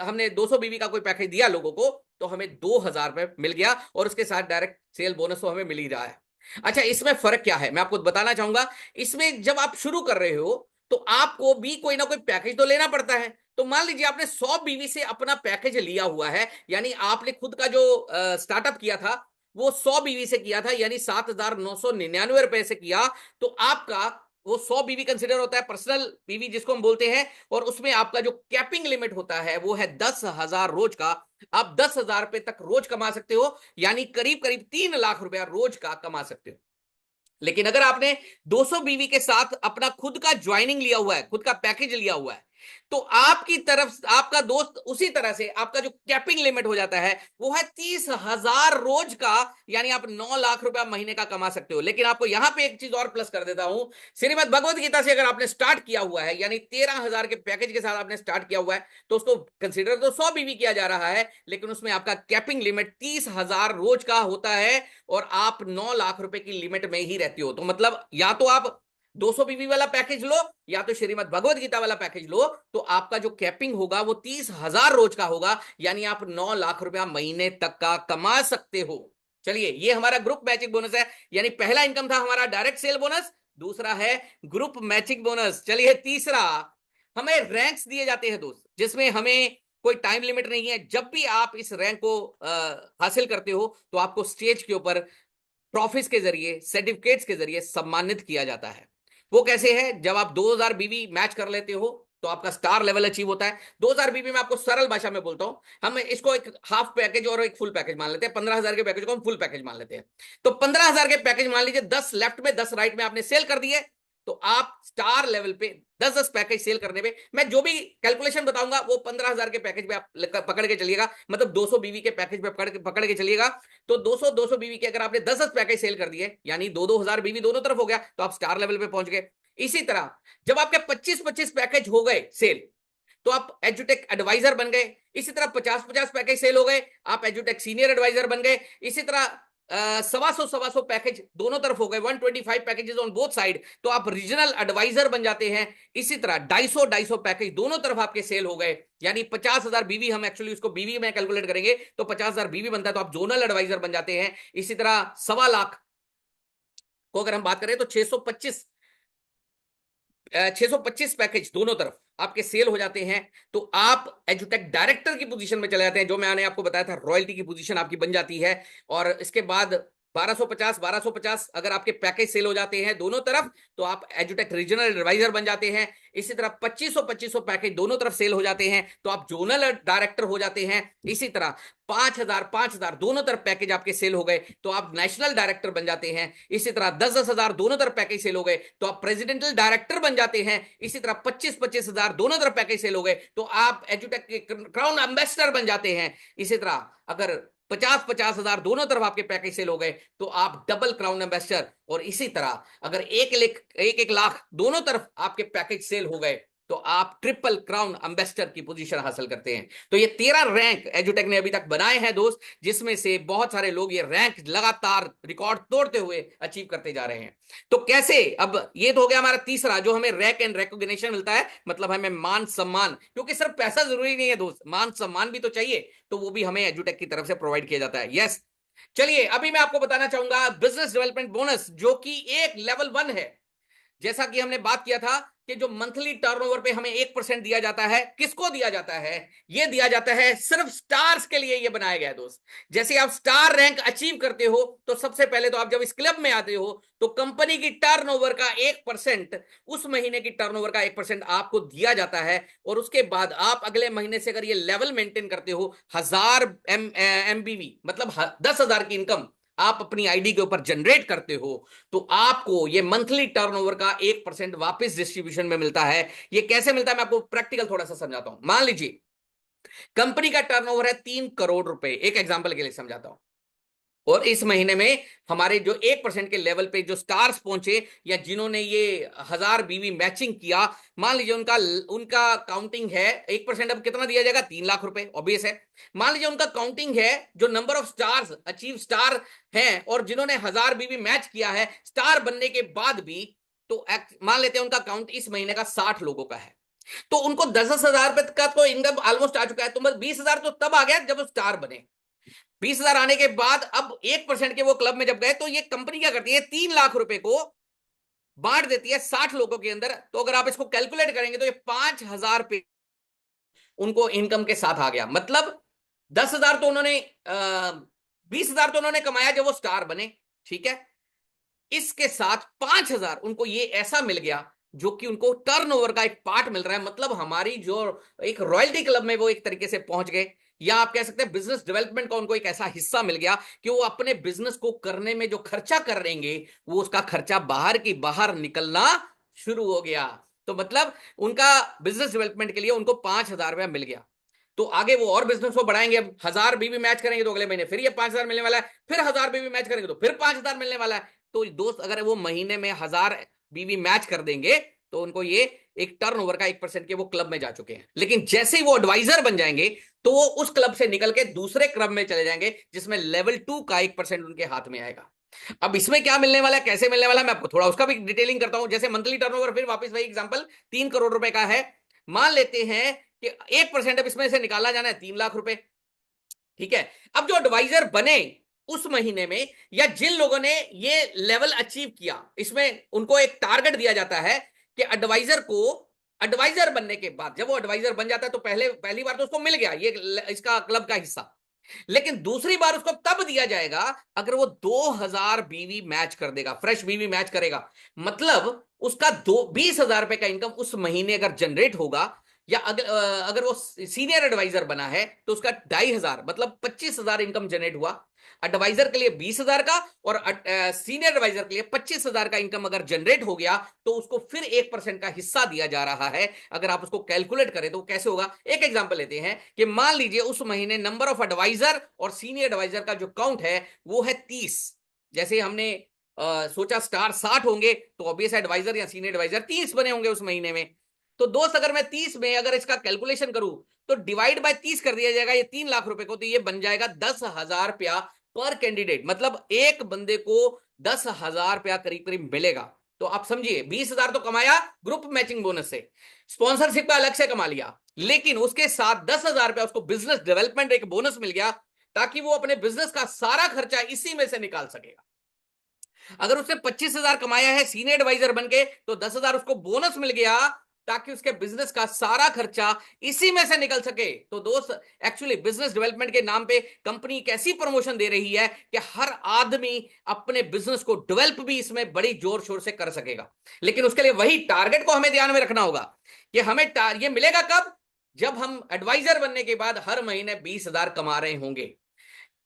हमने 200 बीवी का कोई पैकेज दिया लोगों को, तो हमें 2,000 रुपए मिल गया, और उसके साथ डायरेक्ट सेल बोनस तो हमें मिल ही रहा है। अच्छा, इसमें फर्क क्या है मैं आपको बताना चाहूंगा। इसमें जब आप शुरू कर रहे हो तो आपको भी कोई ना कोई पैकेज तो लेना पड़ता है। तो मान लीजिए आपने 100 बीवी से अपना पैकेज लिया हुआ है, यानी आपने खुद का जो स्टार्टअप किया था वो 100 बीवी से किया था, यानी 7,999 रुपए से किया, तो आपका वो 100 बीवी कंसिडर होता है पर्सनल बीवी जिसको हम बोलते हैं, और उसमें आपका जो कैपिंग लिमिट होता है वो है 10,000 रोज का। आप 10,000 रुपए तक रोज कमा सकते हो, यानी करीब करीब 3 लाख रुपया रोज का कमा सकते हो। लेकिन अगर आपने 200 बीवी के साथ अपना खुद का ज्वाइनिंग लिया हुआ है, खुद का पैकेज लिया हुआ है, तो आपकी तरफ आपका दोस्त उसी तरह से आपका जो कैपिंग लिमिट हो जाता है वो है 30,000 रोज का, यानी आप 9 लाख रुपया महीने का कमा सकते हो। लेकिन आपको यहां पे एक चीज और प्लस कर देता हूं, श्रीमद् भगवत गीता से अगर आपने स्टार्ट किया हुआ है, यानी 13,000 के पैकेज के साथ आपने स्टार्ट किया हुआ है, तो उसको कंसिडर तो 100 बीवी किया जा रहा है, लेकिन उसमें आपका कैपिंग लिमिट 30,000 रोज का होता है, और आप 9 लाख रुपए की लिमिट में ही रहती हो। तो मतलब या तो आप 200 बीवी वाला पैकेज लो, या तो श्रीमद् भगवत गीता वाला पैकेज लो, तो आपका जो कैपिंग होगा वो 30,000 रोज का होगा, यानी आप 9 लाख रुपया महीने तक का कमा सकते हो। चलिए, ये हमारा ग्रुप मैचिंग बोनस है, यानी पहला इनकम था हमारा डायरेक्ट सेल बोनस, दूसरा है ग्रुप मैचिंग बोनस। चलिए, तीसरा, हमें रैंक्स दिए जाते हैं दोस्त, जिसमें हमें कोई टाइम लिमिट नहीं है। जब भी आप इस रैंक को हासिल करते हो तो आपको स्टेज के ऊपर ट्रॉफीज के जरिए, सर्टिफिकेट्स के जरिए सम्मानित किया जाता है। वो कैसे है? जब आप 2,000 बीवी मैच कर लेते हो तो आपका स्टार लेवल अचीव होता है। 2,000 बीवी में आपको सरल भाषा में बोलता हूं, हम इसको एक हाफ पैकेज और एक फुल पैकेज मान लेते हैं। 15,000 के पैकेज को हम फुल पैकेज मान लेते हैं। तो 15,000 के पैकेज मान लीजिए 10 लेफ्ट में 10 राइट में आपने सेल कर दिए, तो आप स्टार लेवल पे 10-10 पैकेज सेल करने पे, मैं जो भी कैलकुलेशन बताऊंगा वो 15,000 के पैकेज पे आप पकड़ के चलिएगा, मतलब 200 बीवी के पैकेज पे पकड़ के चलिएगा। तो 200 बीवी के अगर आपने 10-10 पैकेज सेल कर दिए, यानी 2,000 बीवी दोनों तरफ हो गया, तो आप स्टार लेवल पे पहुंच गए। इसी तरह जब आपके 25-25 पैकेज हो गए सेल, तो आप एजुटेक एडवाइजर बन गए। इसी तरह 50-50 पैकेज सेल हो गए, आप एजुटेक सीनियर एडवाइजर बन गए। इसी तरह 125 पैकेज दोनों तरफ हो गए, 125 पैकेजेस ऑन बोथ साइड, तो आप रीजनल एडवाइजर बन जाते हैं। इसी तरह 250 पैकेज दोनों तरफ आपके सेल हो गए, यानी 50,000 बीवी, हम एक्चुअली उसको बीवी में कैलकुलेट करेंगे तो 50,000 बीवी बनता है, तो आप जोनल एडवाइजर बन जाते हैं। इसी तरह 1.25 लाख को अगर हम बात करें तो 625 पैकेज दोनों तरफ आपके सेल हो जाते हैं, तो आप एजुटेक डायरेक्टर की पोजीशन में चले जाते हैं, जो मैंने आपको बताया था रॉयल्टी की पोजीशन आपकी बन जाती है। और इसके बाद 1250 अगर आपके पैकेज सेल हो जाते हैं दोनों तरफ, तो आप एजुटेक रीजनल एडवाइजर बन जाते हैं। इसी तरह 2500 पैकेज दोनों तरफ सेल हो जाते हैं, तो आप जोनल डायरेक्टर हो जाते हैं। इसी तरह 5,000 दोनों तरफ पैकेज आपके सेल हो गए, तो आप नेशनल डायरेक्टर बन जाते हैं। इसी तरह 10,000 दोनों तरफ पैकेज सेल हो गए, तो आप प्रेसिडेंशियल डायरेक्टर बन जाते हैं। इसी तरह 25,000 दोनों तरफ पैकेज सेल हो गए, तो आप एजुटेक के क्राउन एम्बेसडर बन जाते हैं। इसी तरह अगर 50,000 दोनों तरफ आपके पैकेज सेल हो गए, तो आप डबल क्राउन एम्बेसडर। और इसी तरह अगर 1 लाख दोनों तरफ आपके पैकेज सेल हो गए, तो आप ट्रिपल क्राउन एम्बेसडर की पोजीशन हासिल करते हैं। तो ये 13 रैंक एजुटेक ने अभी तक बनाए हैं दोस्त, जिसमें से बहुत सारे लोग ये रैंक लगातार रिकॉर्ड तोड़ते हुए अचीव करते जा रहे हैं। तो कैसे? अब ये तो हो गया हमारा तीसरा, जो हमें रैंक एंड रिकॉग्निशन मिलता है, मतलब हमें मान सम्मान, क्योंकि सिर्फ पैसा जरूरी नहीं है दोस्त, मान सम्मान भी तो चाहिए, तो वो भी हमें एजुटेक की तरफ से प्रोवाइड किया जाता है। यस, चलिए अभी मैं आपको बताना चाहूंगा बिजनेस डेवलपमेंट बोनस, जो कि एक लेवल 1 है। जैसा कि हमने बात किया था कि जो मंथली टर्नओवर पे हमें 1% दिया जाता है, किसको दिया जाता है? ये दिया जाता है सिर्फ स्टार्स के लिए, ये बनाया गया है दोस्त। जैसे आप स्टार रैंक अचीव करते हो तो सबसे पहले तो आप जब इस क्लब में आते हो तो कंपनी की टर्नओवर का 1%, उस महीने की टर्नओवर का 1% आपको दिया जाता है। और उसके बाद आप अगले महीने से अगर ये लेवल मेंटेन करते हो, 1000 MBV मतलब 10,000 की इनकम आप अपनी आईडी के ऊपर जनरेट करते हो, तो आपको ये मंथली टर्नओवर का 1% वापस डिस्ट्रीब्यूशन में मिलता है। ये कैसे मिलता है मैं आपको प्रैक्टिकल थोड़ा सा समझाता हूं। मान लीजिए कंपनी का टर्नओवर है 3 करोड़ रुपए, एक एग्जांपल के लिए समझाता हूं, और इस महीने में हमारे जो 1% के लेवल पे जो स्टार्स पहुंचे या जिन्होंने ये 1000 बीवी मैचिंग किया, मान लीजिए उनका उनका काउंटिंग है 1%, अब कितना दिया जाएगा? 3 लाख रुपए, ऑब्वियस है। मान लीजिए उनका काउंटिंग है जो number of stars achieve star हैं और जिन्होंने 1000 बीवी मैच किया है स्टार बनने के बाद भी, तो मान लेते हैं उनका काउंट इस महीने का 60 लोगों का है, तो उनको 10,000 रुपए का तो इनकम ऑलमोस्ट आ चुका है। तो बस 20,000 तो तब आ गया जब वो स्टार बने। 20,000 आने के बाद अब 1% के वो क्लब में जब गए तो ये कंपनी क्या करती है? 3 लाख रुपए को बांट देती है 60 लोगों के अंदर। तो अगर आप इसको कैलकुलेट करेंगे तो ये 5,000 रुपए उनको इनकम के साथ आ गया। मतलब 10,000 तो उन्होंने 20,000 तो उन्होंने कमाया जब वो स्टार बने, ठीक है। इसके साथ 5,000 उनको ये ऐसा मिल गया जो कि उनको टर्नओवर का एक पार्ट मिल रहा है। मतलब हमारी जो एक रॉयल्टी क्लब में वो एक तरीके से पहुंच गए, या आप कह सकते हैं बिजनेस डेवलपमेंट का उनको एक ऐसा हिस्सा मिल गया कि वो अपने बिजनेस को करने में जो खर्चा कर रहेंगे वो उसका खर्चा बाहर की बाहर निकलना शुरू हो गया। तो मतलब उनका बिजनेस डेवलपमेंट के लिए उनको 5,000 रुपया मिल गया। तो आगे वो और बिजनेस को बढ़ाएंगे, अब 1000 बीवी मैच करेंगे तो अगले महीने फिर ये 5,000 मिलने वाला है, फिर 1000 बीवी मैच करेंगे तो फिर 5,000 मिलने वाला है। तो दोस्त अगर वो महीने में 1000 बीवी मैच कर देंगे तो उनको ये एक टर्नओवर का 1% के वो क्लब में जा चुके हैं। लेकिन जैसे ही वो एडवाइजर बन जाएंगे तो वो उस क्लब से निकल के दूसरे क्लब में चले जाएंगे जिसमें लेवल 2 का 1% उनके हाथ में आएगा। अब इसमें क्या मिलने वाला है, कैसे मिलने वाला है, मैं आपको थोड़ा उसका भी डिटेलिंग करता हूं। जैसे मंथली टर्नओवर, फिर वापस वही एग्जांपल, 3 करोड़ रुपए का है। मान लेते हैं कि 1% अब इसमें से निकाला जाना है 3 लाख रुपए, ठीक है। अब जो एडवाइजर बने उस महीने में, या जिन लोगों ने ये लेवल अचीव किया, इसमें उनको एक टारगेट दिया जाता है कि एडवाइजर को, एडवाइजर बनने के बाद जब वो एडवाइजर बन जाता है तो पहली बार तो उसको मिल गया ये इसका क्लब का हिस्सा, लेकिन दूसरी बार उसको तब दिया जाएगा अगर वो 2000 बीवी मैच कर देगा, फ्रेश बीवी मैच करेगा। मतलब उसका 20,000 रुपए का इनकम उस महीने अगर जनरेट होगा, या अगर वो सीनियर एडवाइजर बना है तो उसका 2,500 मतलब 25,000 इनकम जनरेट हुआ। एडवाइजर के लिए 20,000 का और सीनियर एडवाइजर के लिए 25,000 का इनकम अगर जनरेट हो गया तो उसको फिर 1% का हिस्सा दिया जा रहा है। अगर आप उसको कैलकुलेट करें तो कैसे होगा, एक एग्जांपल लेते हैं कि मान लीजिए उस महीने नंबर ऑफ एडवाइजर और सीनियर एडवाइजर का जो काउंट है वो है 30। जैसे हमने सोचा स्टार 60 होंगे तो ऑब्वियस एडवाइजर या सीनियर एडवाइजर 30 बने होंगे उस महीने में। तो दोस्त अगर मैं 30 में अगर इसका कैलकुलेशन करूं तो डिवाइड बाय 30 कर दिया जाएगा ये 3 लाख रुपए को, तो ये बन जाएगा 10,000 रुपया पर कैंडिडेट। मतलब एक बंदे को 10,000 रुपया करीब करीब मिलेगा। तो आप समझिए 20,000 तो कमाया ग्रुप मैचिंग बोनस से, स्पॉन्सरशिप का अलग से कमा लिया, लेकिन उसके साथ 10,000 रुपया उसको बिजनेस डेवलपमेंट एक बोनस मिल गया ताकि वो अपने बिजनेस का सारा खर्चा इसी में से निकाल सकेगा। अगर उसने 25,000 कमाया है सीनियर एडवाइजर बनके तो 10,000 उसको बोनस मिल गया ताकि उसके बिजनेस का सारा खर्चा इसी में से निकल सके। तो दोस्त एक्चुअली बिजनेस डेवलपमेंट के नाम पे कंपनी कैसी प्रमोशन दे रही है कि हर आदमी अपने बिजनेस को डेवलप भी इसमें बड़ी जोर शोर से कर सकेगा। लेकिन उसके लिए वही टारगेट को हमें ध्यान में रखना होगा कि हमें ये मिलेगा कब, जब हम एडवाइजर बनने के बाद हर महीने 20,000 कमा रहे होंगे।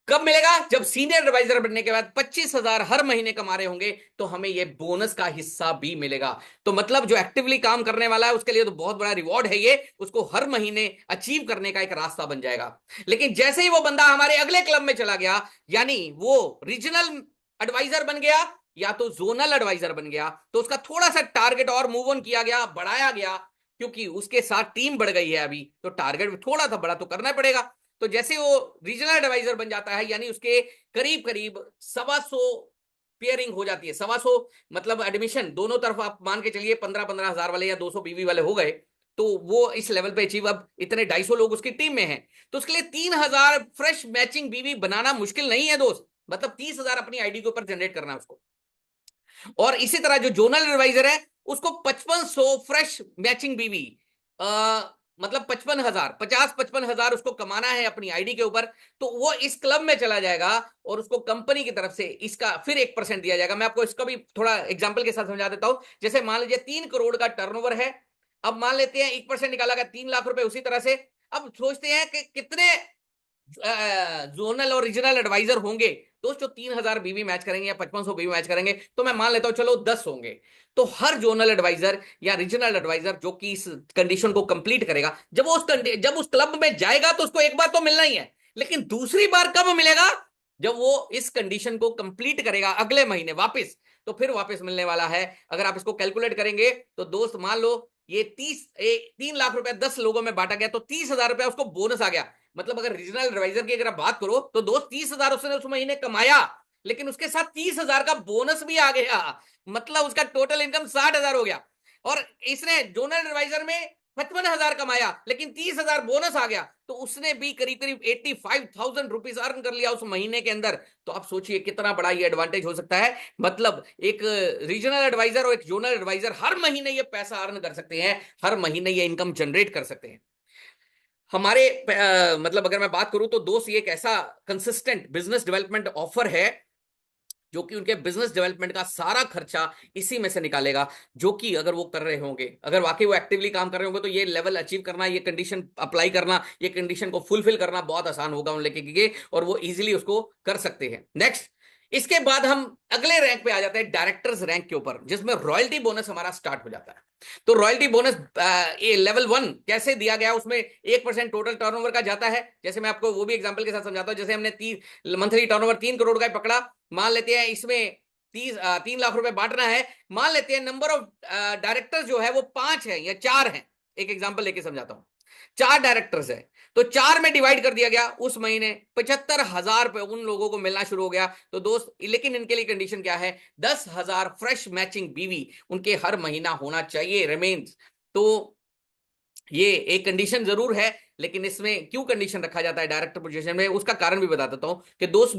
कब मिलेगा, जब सीनियर एडवाइजर बनने के बाद 25,000 हर महीने कमा रहे होंगे तो हमें यह बोनस का हिस्सा भी मिलेगा। तो मतलब जो एक्टिवली काम करने वाला है उसके लिए तो बहुत बड़ा रिवॉर्ड है ये, उसको हर महीने अचीव करने का एक रास्ता बन जाएगा। लेकिन जैसे ही वो बंदा हमारे अगले क्लब में चला गया, यानी वो रीजनल एडवाइजर बन गया या तो जोनल एडवाइजर बन गया, तो उसका थोड़ा सा टारगेट और मूव ऑन किया गया, बढ़ाया गया, क्योंकि उसके साथ टीम बढ़ गई है अभी, तो टारगेट थोड़ा सा बड़ा तो करना पड़ेगा। तो जैसे वो रीजनल एडवाइजर बन जाता है, यानी उसके करीब करीब 125 पेयरिंग हो जाती है। 125 मतलब एडमिशन दोनों तरफ आप मान के चलिए 15-15 हजार वाले या 200 बीवी वाले हो गए, तो वो इस लेवल पे अचीव, अब इतने 250 लोग उसकी टीम में हैं, तो उसके लिए 3,000 फ्रेश मैचिंग बीवी बनाना मुश्किल नहीं है दोस्त। मतलब 30,000 अपनी आईडी के ऊपर जनरेट करना है उसको। और इसी तरह जो जोनल एडवाइजर है उसको 5500 फ्रेश मैचिंग बीवी, मतलब 55,000, 55,000 उसको कमाना है अपनी आईडी के ऊपर, तो वो इस क्लब में चला जाएगा और उसको कंपनी की तरफ से इसका फिर 1% दिया जाएगा। मैं आपको इसका भी थोड़ा एग्जांपल के साथ समझा देता हूं। जैसे मान लीजिए 3 करोड़ का टर्नओवर है, अब मान लेते हैं 1% निकाला गया 3 लाख रुपए। उसी तरह से अब सोचते हैं कि कितने जोनल और रीजनल एडवाइजर होंगे दोस्तों, 3,000 बीवी मैच करेंगे या 5500 बीवी मैच करेंगे, तो मैं मान लेता हूं चलो 10 होंगे। तो हर जोनल एडवाइजर या रीजनल एडवाइजर जो कि इस कंडीशन को कंप्लीट करेगा, जब उस क्लब में जाएगा तो उसको एक बार तो मिलना ही है, लेकिन दूसरी बार कब मिलेगा? जब वो इस कंडीशन को कंप्लीट करेगा अगले महीने वापस, तो फिर वापस मिलने वाला है। अगर आप इसको कैलकुलेट करेंगे तो दोस्त मान लो ये 3 लाख रुपए 10 लोगों में बांटा गया, तो 30,000 रुपया उसको बोनस आ गया। मतलब अगर रीजनल एडवाइजर की अगर आप बात करो तो दोस्त 30,000 उसने उस महीने कमाया, लेकिन उसके साथ 30,000 का बोनस भी आ गया, मतलब उसका टोटल इनकम 60,000 हो गया। और इसने जोनल एडवाइजर में 55,000 कमाया, लेकिन 30,000 बोनस आ गया, तो उसने भी करीब करीब 85,000 रुपीज अर्न कर लिया उस महीने के अंदर। तो आप सोचिए कितना बड़ा ये एडवांटेज हो सकता है। मतलब एक रीजनल एडवाइजर और एक जोनल एडवाइजर हर महीने ये पैसा अर्न कर सकते हैं, हर महीने ये इनकम जनरेट कर सकते हैं। हमारे मतलब अगर मैं बात करूं तो दोस्त ये एक ऐसा कंसिस्टेंट बिजनेस डेवलपमेंट ऑफर है जो कि उनके बिजनेस डेवलपमेंट का सारा खर्चा इसी में से निकालेगा, जो कि अगर वो कर रहे होंगे, अगर वाकई वो एक्टिवली काम कर रहे होंगे, तो ये लेवल अचीव करना, ये कंडीशन अप्लाई करना, ये कंडीशन को फुलफिल करना बहुत आसान होगा उन लेके, और वो इजीली उसको कर सकते हैं। नेक्स्ट, इसके बाद हम अगले रैंक पे आ जाते हैं, डायरेक्टर्स रैंक के ऊपर, जिसमें रॉयल्टी बोनस हमारा स्टार्ट हो जाता है। तो रॉयल्टी बोनस लेवल 1 कैसे दिया गया, उसमें 1% टोटल टर्नओवर का जाता है। जैसे मैं आपको वो भी एग्जांपल के साथ समझाता हूं। जैसे हमने मंथली टर्नओवर 3 करोड़ का पकड़ा, मान लेते हैं इसमें 3 लाख रुपए बांटना है। मान लेते हैं नंबर ऑफ डायरेक्टर्स जो है वो 5 है या 4 है, एक एग्जांपल लेके समझाता हूं। 4 डायरेक्टर्स है, तो 4 में डिवाइड कर दिया गया, उस महीने 75,000 रुपए उन लोगों को मिलना शुरू हो गया। तो दोस्त, लेकिन इनके लिए कंडीशन क्या है? 10,000 फ्रेश मैचिंग बीवी उनके हर महीना होना चाहिए रिमेन्स। तो ये एक कंडीशन जरूर है, लेकिन इसमें क्यों कंडीशन रखा जाता है डायरेक्टर पोजीशन में, उसका कारण भी बता देता हूं कि दोस्त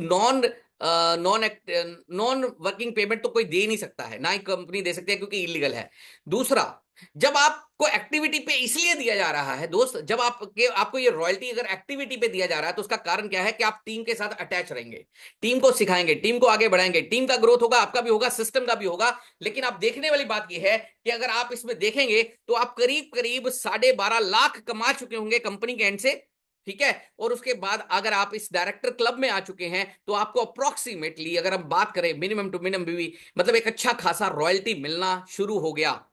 नॉन वर्किंग पेमेंट तो कोई दे नहीं सकता है, ना ही कंपनी दे सकती है, क्योंकि इलीगल है। दूसरा, जब आपको एक्टिविटी पे इसलिए दिया जा रहा है दोस्त, जब आपको ये रॉयल्टी अगर एक्टिविटी पे दिया जा रहा है, तो उसका कारण क्या है कि आप टीम के साथ अटैच रहेंगे, टीम को सिखाएंगे, टीम को आगे बढ़ाएंगे, टीम का ग्रोथ होगा, आपका भी होगा, सिस्टम का भी होगा। लेकिन आप देखने वाली बात यह है कि अगर आप इसमें देखेंगे तो आप करीब करीब 12.5 लाख कमा चुके होंगे कंपनी के एंड से, ठीक है। और उसके बाद अगर आप इस डायरेक्टर क्लब में आ चुके हैं, तो आपको अप्रोक्सीमेटली, अगर हम बात करें मिनिमम टू मिनिमम भी, मतलब एक अच्छा खासा रॉयल्टी मिलना शुरू हो गया।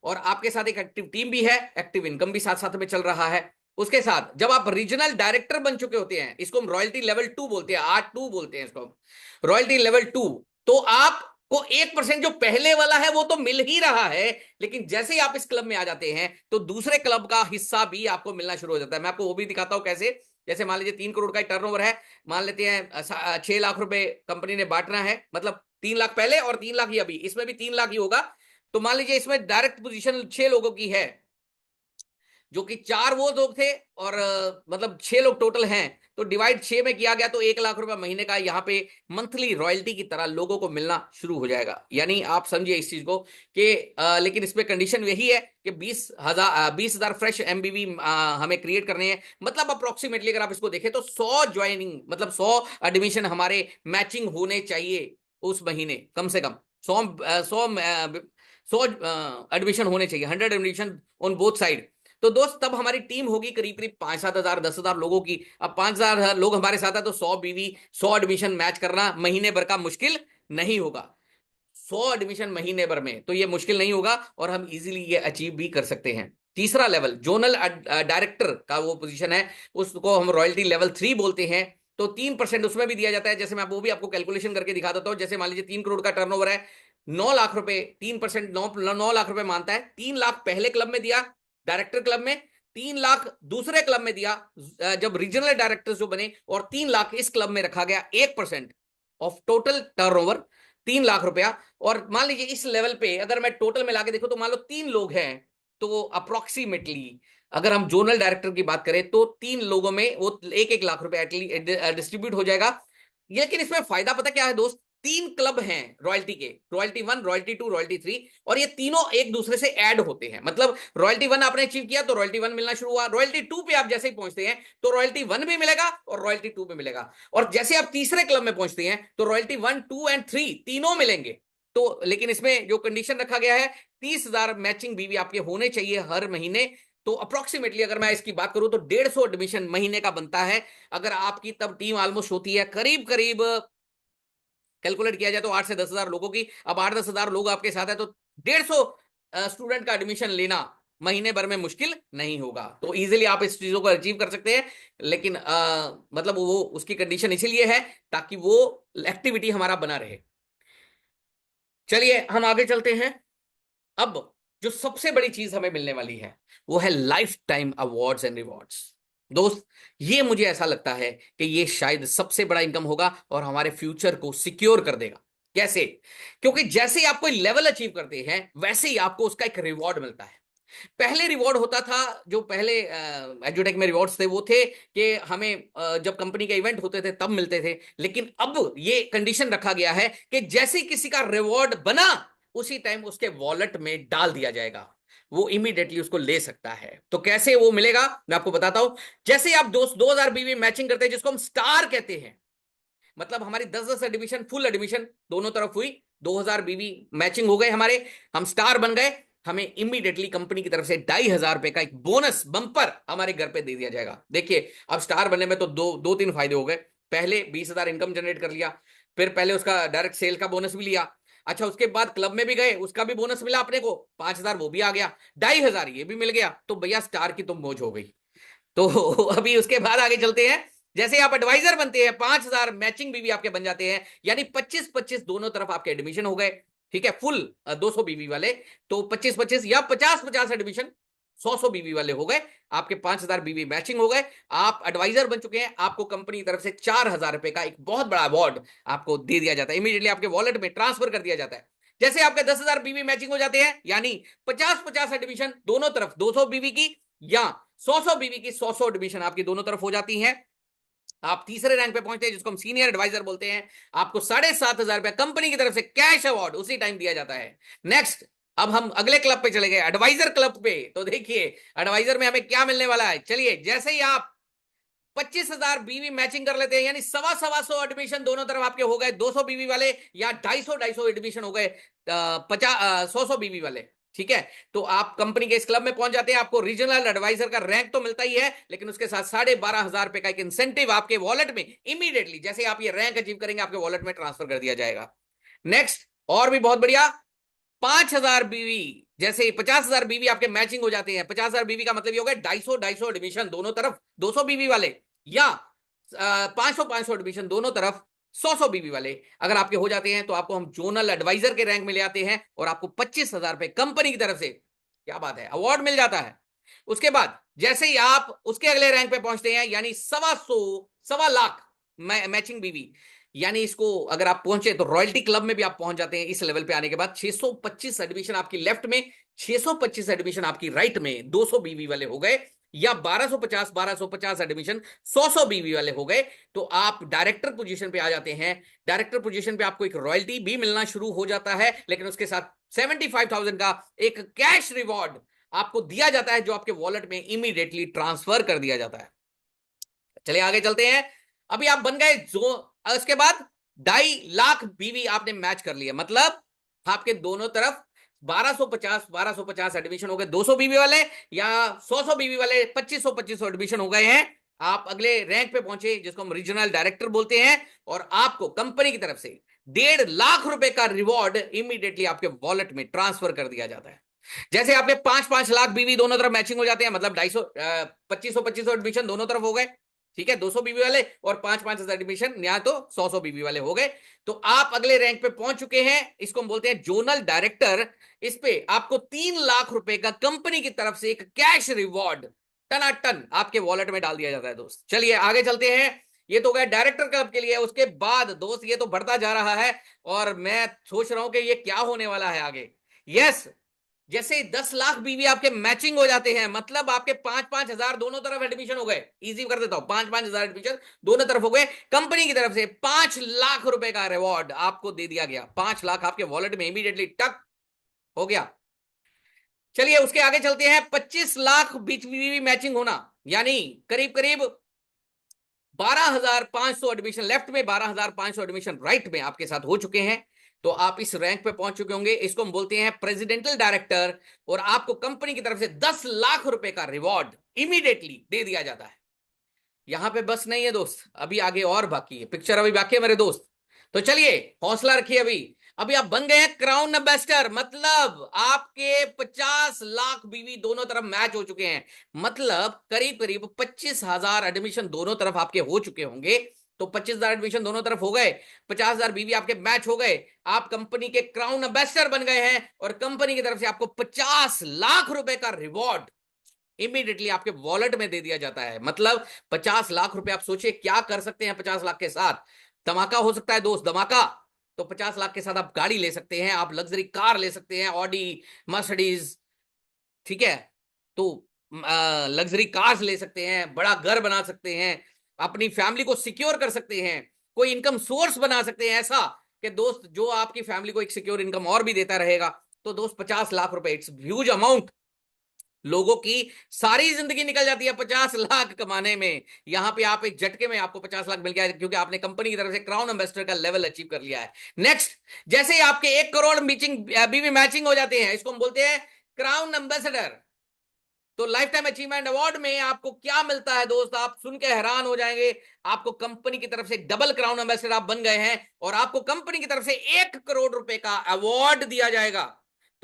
और आपके साथ एक एक्टिव टीम भी है, एक्टिव इनकम भी साथ साथ में चल रहा है। उसके साथ जब आप रीजनल डायरेक्टर बन चुके होते हैं, इसको हम रॉयल्टी लेवल 2 बोलते हैं, R2 बोलते हैं इसको, रॉयल्टी लेवल 2, तो आपको 1% जो पहले वाला है वो तो मिल ही रहा है, लेकिन जैसे ही आप इस क्लब में आ जाते हैं तो दूसरे क्लब का हिस्सा भी आपको मिलना शुरू हो जाता है। मैं आपको वो भी दिखाता हूं कैसे। जैसे मान लीजिए 3 करोड़ का टर्नओवर है, मान लेते हैं 6 लाख रुपए कंपनी ने बांटना है, मतलब 3 लाख पहले और 3 लाख ही अभी, इसमें भी 3 लाख ही होगा। तो मान लीजिए इसमें डायरेक्ट पोजीशन 6 लोगों की है, जो कि 4 वो लोग थे और मतलब 6 लोग टोटल हैं, तो डिवाइड 6 में किया गया, तो 1 लाख रुपए महीने का यहाँ पे मंथली रॉयल्टी की तरह लोगों को मिलना शुरू हो जाएगा। यानी आप समझिए इस चीज को कि लेकिन इसमें कंडीशन यही है कि 20,000 फ्रेश एमबीवी हमें क्रिएट करने हैं। मतलब अप्रोक्सीमेटली अगर आप इसको देखें तो 100 ज्वाइनिंग, मतलब 100 एडमिशन हमारे मैचिंग होने चाहिए उस महीने, कम से कम 100 एडमिशन होने चाहिए, 100 एडमिशन ऑन बोथ साइड। तो दोस्त, तब हमारी टीम होगी करीब करीब 5-7 हजार 10,000 लोगों की। अब 5,000 लोग हमारे साथ है, तो 100 बीवी 100 एडमिशन मैच करना महीने भर का मुश्किल नहीं होगा। 100 एडमिशन महीने भर में तो ये मुश्किल नहीं होगा, और हम इजीली ये अचीव भी कर सकते हैं। तीसरा लेवल जोनल डायरेक्टर का वो पोजीशन है, उसको हम रॉयल्टी लेवल 3 बोलते हैं। तो 3% उसमें भी दिया जाता है। जैसे मैं वो भी आपको कैलकुलेशन करके दिखा देता हूं। जैसे मान लीजिए 3 करोड़ का टर्नओवर है, 9 लाख रुपए, 3% 9 लाख रुपए मानता है। 3 लाख पहले क्लब में दिया डायरेक्टर क्लब में, 3 लाख दूसरे क्लब में दिया जब रीजनल डायरेक्टर्स जो बने, और 3 लाख इस क्लब में रखा गया, 1% ऑफ टोटल टर्नओवर 3 लाख रुपया। और मान लीजिए इस लेवल पे अगर मैं टोटल में लाके देखूं, तो मान लो 3 लोग हैं, तो अप्रोक्सीमेटली अगर हम जोनल डायरेक्टर की बात करें तो 3 लोगों में वो 1-1 लाख रुपए डिस्ट्रीब्यूट हो जाएगा। लेकिन इसमें फायदा पता क्या है दोस्त, 3 क्लब हैं रॉयल्टी के, रॉयल्टी 1, रॉयल्टी 2, रॉयल्टी 3, और ये तीनों एक दूसरे से ऐड होते हैं। मतलब रॉयल्टी 1 आपने अचीव किया तो रॉयल्टी 1 मिलना शुरू हुआ, रॉयल्टी 2 पे आप जैसे ही पहुंचते हैं तो रॉयल्टी 1 भी मिलेगा और रॉयल्टी 2 भी मिलेगा, और जैसे आप तीसरे क्लब में पहुंचते हैं तो रॉयल्टी 1, 2 एंड 3 तीनों मिलेंगे। तो लेकिन इसमें जो कंडीशन रखा गया है 30,000 मैचिंग बीवी आपके होने चाहिए हर महीने। तो अप्रोक्सीमेटली अगर मैं इसकी बात करूं तो 150 एडमिशन महीने का बनता है। अगर आपकी तब टीम ऑलमोस्ट होती है करीब करीब, कैलकुलेट किया जाए तो 8 से 10,000 लोगों की, अब 8-10 हजार लोग आपके साथ है तो 150 स्टूडेंट का एडमिशन लेना महीने भर में मुश्किल नहीं होगा। तो इजीली आप इस चीजों को अचीव कर सकते हैं, लेकिन मतलब वो उसकी कंडीशन इसीलिए है ताकि वो एक्टिविटी हमारा बना रहे। चलिए हम आगे चलते हैं। अब जो सबसे बड़ी चीज हमें मिलने वाली है वो है life time awards and rewards. दोस्त, ये मुझे ऐसा लगता है कि ये शायद सबसे बड़ा इनकम होगा और हमारे फ्यूचर को सिक्योर कर देगा। कैसे? क्योंकि जैसे ही आप कोई लेवल अचीव करते हैं वैसे ही आपको उसका एक रिवॉर्ड मिलता है। पहले रिवॉर्ड होता था, जो पहले एजुटेक में रिवॉर्ड्स थे वो थे कि हमें जब कंपनी के इवेंट होते थे तब मिलते थे, लेकिन अब ये कंडीशन रखा गया है कि जैसे ही किसी का रिवॉर्ड बना उसी टाइम उसके वॉलेट में डाल दिया जाएगा, वो इमीडिएटली उसको ले सकता है। तो कैसे वो मिलेगा मैं आपको बताता हूं। जैसे ही आप 2000 बीवी मैचिंग करते हैं जिसको हम स्टार कहते हैं, मतलब हमारी 10-10 एडमिशन, फुल एडमिशन दोनों तरफ हुई, 2000 बीवी मैचिंग हो गए हमारे, हम स्टार बन गए, हमें इमीडिएटली कंपनी की तरफ से 2,500 रुपए का एक बोनस बम्पर हमारे घर पे दे दिया जाएगा। देखिए अब स्टार बनने में तो दो तीन फायदे हो गए। पहले 20,000 इनकम जनरेट कर लिया, फिर पहले उसका डायरेक्ट सेल का बोनस भी लिया, अच्छा उसके बाद क्लब में भी गए, उसका भी बोनस मिला अपने को, 5,000 वो भी आ गया, 2,500 ये भी मिल गया, तो भैया स्टार की तो मौज हो गई। तो अभी उसके बाद आगे चलते हैं। जैसे आप एडवाइजर बनते हैं 5,000 मैचिंग बीवी आपके बन जाते हैं, यानी 25-25 दोनों तरफ आपके एडमिशन हो गए। ठीक है, फुल 200 बीवी वाले तो 25-25 या 50-50 एडमिशन 100 बीवी वाले हो गए, आपके 5,000 बीवी मैचिंग हो गए, आप एडवाइजर बन चुके हैं। आपको कंपनी की तरफ से 4,000 रुपए का एक बहुत बड़ा अवार्ड आपको दे दिया जाता है, इमीडिएटली आपके वॉलेट में ट्रांसफर कर दिया जाता है। जैसे आपके 10,000 बीवी मैचिंग हो जाते हैं, यानी 50-50 एडमिशन दोनों तरफ 200 बीवी की, या 100 बीवी की 100 एडमिशन आपकी दोनों तरफ हो जाती हैं। आप तीसरे रैंक पे पहुंचते हैं जिसको हम सीनियर एडवाइजर बोलते हैं, आपको 7,500 रुपए कंपनी की तरफ से कैश अवार्ड उसी टाइम दिया जाता है। नेक्स्ट, अब हम अगले क्लब पे चले गए, एडवाइजर क्लब पे। तो देखिए एडवाइजर में हमें क्या मिलने वाला है। चलिए, जैसे ही आप 25,000 बीवी मैचिंग कर लेते हैं, यानी 100 एडमिशन दोनों तरफ आपके हो गए 200 बीवी वाले, या 250 एडमिशन हो गए 100 बीवी वाले। ठीक है, तो आप कंपनी के इस क्लब में पहुंच जाते हैं, आपको रीजनल एडवाइजर का रैंक तो मिलता ही है, लेकिन उसके साथ 12,500 रुपए का एक इंसेंटिव आपके वॉलेट में इमीडिएटली जैसे आप ये रैंक अचीव करेंगे आपके वॉलेट में ट्रांसफर कर दिया जाएगा। नेक्स्ट, और भी बहुत बढ़िया, 5,000 बीवी, जैसे 50,000 बीवी आपके मैचिंग हो जाते हैं, 50,000 बीवी का मतलब ये हो गया 250 एडमिशन दोनों तरफ 200 बीवी वाले, या 500 एडमिशन दोनों तरफ 100 बीवी वाले अगर आपके हो जाते हैं तो आपको हम जोनल एडवाइजर के रैंक में ले आते हैं और आपको 25,000 रुपए कंपनी की तरफ से, क्या बात है, अवार्ड मिल जाता है। उसके बाद जैसे ही आप उसके अगले रैंक पे पहुंचते हैं, यानी 1.25 लाख मैचिंग बीवी, यानी इसको अगर आप पहुंचे तो रॉयल्टी क्लब में भी आप पहुंच जाते हैं। इस लेवल पे आने के बाद 625 एडमिशन आपकी लेफ्ट में, 625 एडमिशन आपकी राइट में 200 बीवी वाले हो गए, या 1250 एडमिशन 100 बीवी वाले हो गए, तो आप डायरेक्टर पोजीशन पे आ जाते हैं। डायरेक्टर पोजीशन पे आपको एक रॉयल्टी भी मिलना शुरू हो जाता है, लेकिन उसके साथ 75,000 का एक कैश रिवॉर्ड आपको दिया जाता है जो आपके वॉलेट में इमीडिएटली ट्रांसफर कर दिया जाता है। चलिए आगे चलते हैं। अभी आप बन गए जो, उसके बाद 2.5 लाख बीवी आपने मैच कर लिया, मतलब आपके दोनों तरफ 1250 एडमिशन हो गए 200 बीवी वाले, या 100 बीवी वाले 2500 एडमिशन हो गए हैं। आप अगले रैंक पे पहुंचे जिसको हम रीजनल डायरेक्टर बोलते हैं, और आपको कंपनी की तरफ से 1.5 लाख रुपए का रिवॉर्ड इमीडिएटली आपके वॉलेट में ट्रांसफर कर दिया जाता है। जैसे आपके 5-5 लाख बीवी दोनों तरफ मैचिंग हो जाते हैं, मतलब 2500 एडमिशन दोनों तरफ हो गए। ठीक है, 200 बीवी वाले और 5-5 एडमिशन, यहाँ तो 100 बीवी वाले हो गए, तो आप अगले रैंक पे पहुंच चुके हैं। इसको हम बोलते हैं जोनल डायरेक्टर। इस पे आपको 3 लाख रुपए का कंपनी की तरफ से एक कैश रिवॉर्ड टनाटन आपके वॉलेट में डाल दिया जाता है। दोस्त चलिए आगे चलते हैं। ये तो गया डायरेक्टर क्लब के लिए। उसके बाद दोस्त ये तो बढ़ता जा रहा है और मैं सोच रहा हूं कि ये क्या होने वाला है आगे। यस, जैसे 10 लाख बीवी आपके मैचिंग हो जाते हैं, मतलब आपके 5-5 हजार दोनों तरफ एडमिशन हो गए। इजी कर देता हूं, 5-5 हजार एडमिशन दोनों तरफ हो गए। कंपनी की तरफ से 5 लाख रुपए का रिवॉर्ड आपको दे दिया गया। 5 लाख आपके वॉलेट में इमीडिएटली टक हो गया। चलिए उसके आगे चलते हैं। 25 लाख बीवी मैचिंग होना, यानी करीब करीब 12,500 एडमिशन लेफ्ट में, 12,500 एडमिशन राइट में आपके साथ हो चुके हैं। तो आप इस रैंक पे पहुंच चुके होंगे। इसको हम बोलते हैं प्रेसिडेंशियल डायरेक्टर। और आपको कंपनी की तरफ से 10 लाख रुपए का रिवॉर्ड इमीडिएटली दे दिया जाता है। यहां पे बस नहीं है दोस्त, अभी आगे और बाकी है, पिक्चर अभी बाकी है मेरे दोस्त। तो चलिए हौसला रखिए। अभी आप बन गए हैं क्राउन एम्बेसडर, मतलब आपके 50 लाख बीवी दोनों तरफ मैच हो चुके हैं। मतलब करीब करीब 25,000 एडमिशन दोनों तरफ आपके हो चुके होंगे। तो 25,000 एडमिशन दोनों तरफ हो गए, 50,000 बीवी आपके मैच हो गए, आप कंपनी के क्राउन एम्बेसडर बन गए हैं। और कंपनी की तरफ से आपको 50 लाख रुपए का रिवॉर्ड इमीडिएटली आपके वॉलेट में दे दिया जाता है। मतलब 50 लाख रुपए, आप सोचिए क्या कर सकते हैं 50 लाख के साथ। धमाका हो सकता है दोस्त, धमाका। तो 50 लाख के साथ आप गाड़ी ले सकते हैं, आप लग्जरी कार ले सकते हैं, ऑडी, मर्सिडीज, ठीक है। तो लग्जरी कार्स ले सकते हैं, बड़ा घर बना सकते हैं, अपनी फैमिली को सिक्योर कर सकते हैं, कोई इनकम सोर्स बना सकते हैं ऐसा कि दोस्त जो आपकी फैमिली को एक सिक्योर इनकम और भी देता रहेगा। तो दोस्त 50 लाख रुपए, इट्स ह्यूज अमाउंट। लोगों की सारी जिंदगी निकल जाती है 50 लाख कमाने में। यहां पे आप एक झटके में आपको 50 लाख मिल गया है, क्योंकि आपने कंपनी की तरफ से क्राउन एम्बेसडर का लेवल अचीव कर लिया है। नेक्स्ट, जैसे ही आपके 1 करोड़ बीवी मैचिंग हो जाते हैं, इसको हम बोलते हैं क्राउन एम्बेसडर। तो लाइफ टाइम अचीवमेंट अवार्ड में आपको क्या मिलता है दोस्त, आप सुन के हैरान हो जाएंगे। आपको कंपनी की तरफ से डबल क्राउन एम्बेसडर आप बन गए हैं, और आपको कंपनी की तरफ से 1 करोड़ रुपए का अवार्ड दिया जाएगा।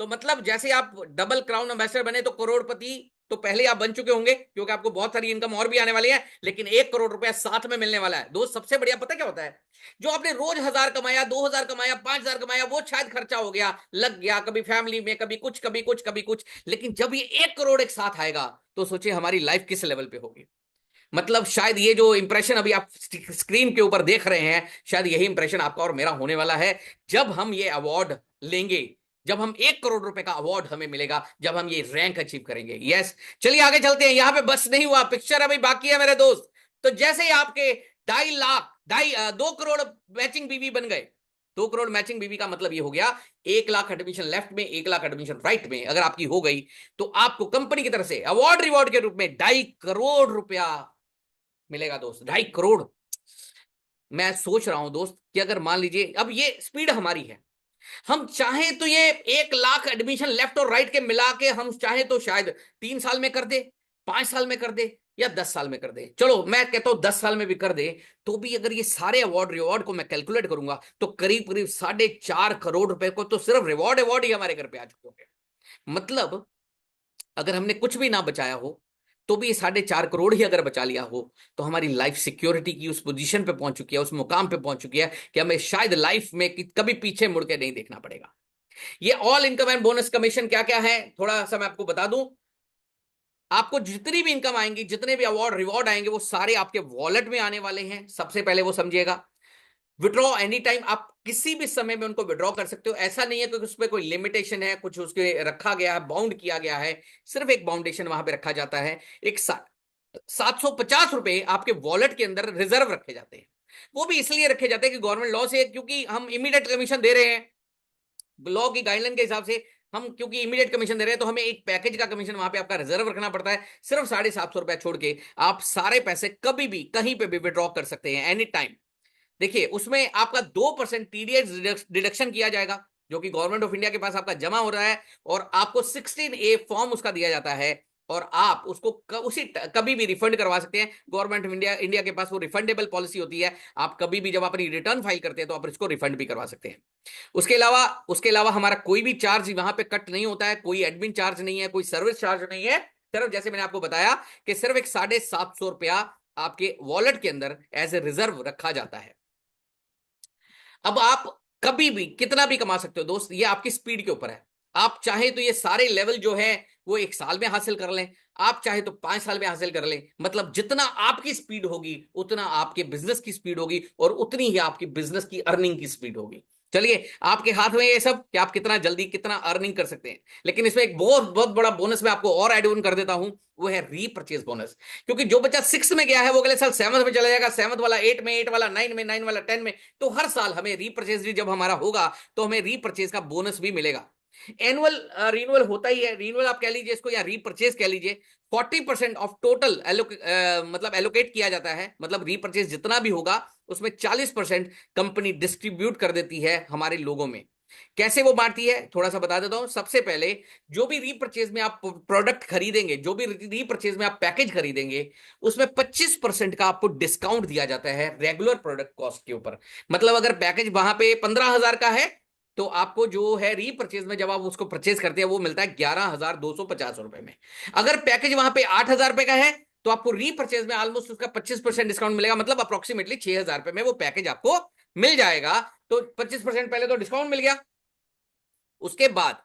तो मतलब जैसे आप डबल क्राउन एम्बेसडर बने तो करोड़पति तो पहले आप बन चुके होंगे, क्योंकि आपको बहुत सारी इनकम और भी आने वाली है, लेकिन 1 करोड़ रुपया साथ में मिलने वाला है दोस्त। सबसे बढ़िया पता क्या होता है, जो आपने रोज 1,000 कमाया, 2,000 कमाया, 5,000 कमाया, वो शायद खर्चा हो गया, लग गया, कभी फैमिली में, कभी कुछ कभी कुछ कभी कुछ। लेकिन जब ये 1 करोड़ एक साथ आएगा, तो सोचिए हमारी लाइफ किस लेवल पे होगी। मतलब शायद ये जो इंप्रेशन अभी आप स्क्रीन के ऊपर देख रहे हैं, शायद यही इंप्रेशन आपका और मेरा होने वाला है जब हम ये अवार्ड लेंगे, जब हम 1 करोड़ रुपए का अवार्ड हमें मिलेगा, जब हम ये रैंक अचीव करेंगे। यस, चलिए आगे चलते हैं। यहां पे बस नहीं हुआ, पिक्चर अभी बाकी है मेरे दोस्त। तो जैसे ही आपके 2 करोड़ मैचिंग बीवी बन गए, 2 करोड़ मैचिंग बीवी का मतलब ये हो गया 1 लाख एडमिशन लेफ्ट में, 1 लाख एडमिशन राइट में अगर आपकी हो गई, तो आपको कंपनी की तरफ से अवार्ड रिवॉर्ड के रूप में 2.5 करोड़ रुपया मिलेगा दोस्त। 2.5 करोड़। मैं सोच रहा हूं दोस्त कि अगर मान लीजिए अब ये स्पीड हमारी है, हम चाहे तो ये 1 लाख एडमिशन लेफ्ट और राइट के मिला के हम चाहे तो शायद 3 साल में कर दे, 5 साल में कर दे, या 10 साल में कर दे। चलो मैं कहता हूं 10 साल में भी कर दे, तो भी अगर ये सारे अवार्ड रिवॉर्ड को मैं कैलकुलेट करूंगा तो करीब करीब 4.5 करोड़ रुपए को तो सिर्फ रिवॉर्ड अवार्ड ही हमारे घर पे आ चुके होंगे। मतलब अगर हमने कुछ भी ना बचाया हो, तो भी 4.5 करोड़ ही अगर बचा लिया हो, तो हमारी लाइफ सिक्योरिटी की उस पोजीशन पे पहुंच चुकी है, उस मुकाम पे पहुंच चुकी है कि हमें शायद लाइफ में कभी पीछे मुड़ के नहीं देखना पड़ेगा। ये all income and bonus commission क्या क्या है, थोड़ा सा मैं आपको बता दूं। आपको जितनी भी इनकम आएंगी, जितने भी अवार्ड रिवॉर्ड आएंगे, वो सारे आपके वॉलेट में आने वाले हैं। सबसे पहले वो समझिएगा, विड्रॉ एनी टाइम, आप किसी भी समय में उनको विड्रॉ कर सकते हो। ऐसा नहीं है कि उस पर कोई लिमिटेशन है, कुछ उसके रखा गया है, बाउंड किया गया है। सिर्फ एक बाउंडेशन वहां पे रखा जाता है, एक 750 रुपए आपके वॉलेट के अंदर रिजर्व रखे जाते हैं। वो भी इसलिए रखे जाते हैं कि गवर्नमेंट लॉ से, क्योंकि हम इमीडिएट कमीशन दे रहे हैं, लॉ की गाइडलाइन के हिसाब से हम क्योंकि इमीडिएट कमीशन दे रहे हैं, तो हमें एक पैकेज का कमीशन वहां पे आपका रिजर्व रखना पड़ता है। सिर्फ 750 रुपया छोड़ के आप सारे पैसे कभी भी कहीं पे भी विड्रॉ कर सकते हैं एनी टाइम। देखिए उसमें आपका 2% टीडीएस डिडक्शन किया जाएगा, जो कि गवर्नमेंट ऑफ इंडिया के पास आपका जमा हो रहा है, और आपको 16A फॉर्म उसका दिया जाता है, और आप उसको कभी भी रिफंड करवा सकते हैं। गवर्नमेंट ऑफ इंडिया के पास वो रिफंडेबल पॉलिसी होती है। आप कभी भी जब अपनी रिटर्न फाइल करते हैं तो आप इसको रिफंड भी करवा सकते हैं। उसके अलावा हमारा कोई भी चार्ज वहां पे कट नहीं होता है, कोई एडमिन चार्ज नहीं है, कोई सर्विस चार्ज नहीं है। सिर्फ जैसे मैंने आपको बताया कि सिर्फ एक 750 रुपया आपके वॉलेट के अंदर एज ए रिजर्व रखा जाता है। अब आप कभी भी कितना भी कमा सकते हो दोस्त, ये आपकी स्पीड के ऊपर है। आप चाहे तो ये सारे लेवल जो है वो 1 साल में हासिल कर लें, आप चाहे तो 5 साल में हासिल कर लें। मतलब जितना आपकी स्पीड होगी, उतना आपके बिजनेस की स्पीड होगी, और उतनी ही आपकी बिजनेस की अर्निंग की स्पीड होगी। चलिए, आपके हाथ में ये सब कि आप कितना जल्दी कितना अर्निंग कर सकते हैं। लेकिन इसमें एक बहुत बहुत बड़ा बोनस मैं आपको और ऐड ऑन कर देता हूं, वो है रीपरचेज बोनस। क्योंकि जो बच्चा 6 में गया है वो अगले साल 7 में चला जाएगा, 7 वाला 8 में, 8 वाला 9 में, 9 वाला 10 में। तो हर साल हमें रीपरचेज जब हमारा होगा तो हमें रीपरचेज का बोनस भी मिलेगा। एनुअल रिन्यूअल होता ही है, रिन्यूअल आप कह लीजिए इसको या रीपरचेज कह लीजिए। 40% ऑफ टोटल मतलब एलोकेट किया जाता है, मतलब रीपरचेज जितना भी होगा उसमें 40% कंपनी डिस्ट्रीब्यूट कर देती है हमारे लोगों में। कैसे वो बांटती है थोड़ा सा बता देता हूं। सबसे पहले जो भी रीपरचेज में आप प्रोडक्ट खरीदेंगे, जो भी रीपरचेज में आप पैकेज खरीदेंगे, उसमें 25% का आपको डिस्काउंट दिया जाता है रेगुलर प्रोडक्ट कॉस्ट के ऊपर। मतलब अगर पैकेज वहां पे 15,000 का है तो आपको जो है रीपरचेज में जब आप उसको परचेज करते हैं वो मिलता है 11,250 रुपए में। अगर पैकेज वहां पे 8,000 रुपए का है तो आपको रीपरचेज में ऑलमोस्ट उसका 25% डिस्काउंट मिलेगा, मतलब अप्रोक्सीमेटली 6,000 रुपए में वो पैकेज आपको मिल जाएगा। तो 25% पहले तो डिस्काउंट मिल गया। उसके बाद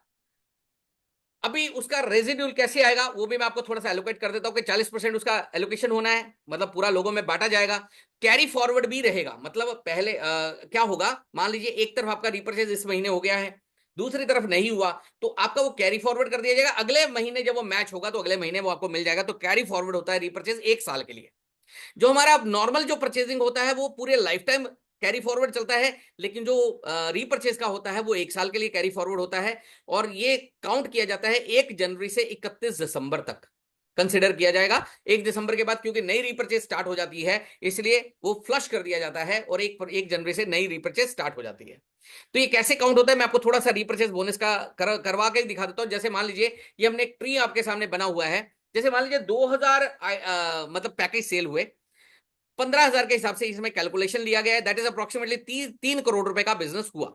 अभी उसका रेजिड्यूल कैसे आएगा वो भी मैं आपको थोड़ा सा एलोकेट कर देता हूं कि 40% उसका एलोकेशन होना है, मतलब पूरा लोगों में बांटा जाएगा। कैरी फॉरवर्ड भी रहेगा, मतलब पहले क्या होगा, मान लीजिए एक तरफ आपका रिपर्चेज इस महीने हो गया है, दूसरी तरफ नहीं हुआ, तो आपका वो कैरी फॉरवर्ड कर दिया जाएगा। अगले महीने जब वो मैच होगा तो अगले महीने वो आपको मिल जाएगा। तो कैरी फॉरवर्ड होता है रिपर्चेज 1 साल के लिए। जो हमारा नॉर्मल जो परचेजिंग होता है वो पूरे लाइफ टाइम कैरी फॉरवर्ड चलता है, लेकिन जो रीपरचेज का होता है वो 1 साल के लिए कैरी फॉरवर्ड होता है। और ये काउंट किया जाता है 1 जनवरी से 31 दिसंबर तक कंसिडर किया जाएगा। 1 दिसंबर के बाद क्योंकि नई रीपरचेज स्टार्ट हो जाती है इसलिए वो फ्लश कर दिया जाता है और 1 जनवरी से नई रीपरचेज स्टार्ट हो जाती है। तो ये कैसे काउंट होता है मैं आपको थोड़ा सा रीपरचेज बोनस का करवा के दिखा देता हूं। जैसे मान लीजिए ये हमने एक ट्री आपके सामने बना हुआ है। जैसे मान लीजिए 2000 मतलब पैकेज सेल हुए, 15,000 के हिसाब से इसमें कैलकुलेशन लिया गया है, दैट इज अप्रोक्सीमेटली 3 करोड़ रुपए का बिजनेस हुआ।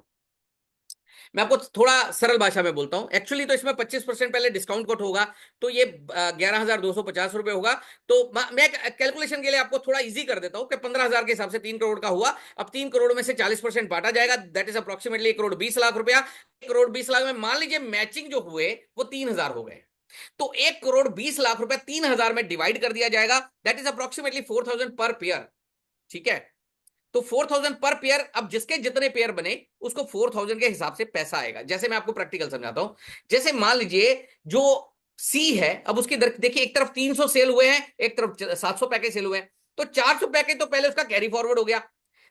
मैं आपको थोड़ा सरल भाषा में बोलता हूं। एक्चुअली तो इसमें 25% पहले डिस्काउंट कोट होगा तो ये 11,250 रुपए होगा। तो मैं कैलकुलेशन के लिए आपको थोड़ा इजी कर देता हूं कि 15,000 के हिसाब से 3 करोड़ का हुआ। अब 3 करोड़ में से 40% बांटा जाएगा, दैट इज अप्रोक्सीमेटली 1,20,00,000 रुपया। 1,20,00,000 में मान लीजिए मैचिंग जो हुए वो 3,000 हो गए, तो 1,20,00,000 रुपया 3,000 में डिवाइड कर दिया जाएगा, दैट इज अप्रोक्सीमेटली 4,000 पर पेयर। ठीक है, तो 4,000 पर पेयर। अब जिसके जितने पेयर बने उसको 4,000 के हिसाब से पैसा आएगा। जैसे मैं आपको प्रैक्टिकल समझाता हूं। जैसे मान लीजिए जो सी है, अब उसकी देखिए एक तरफ 300 सेल हुए हैं, एक तरफ 700 पैकेज सेल हुए हैं, तो 400 पैकेज तो पहले उसका कैरी फॉरवर्ड हो गया।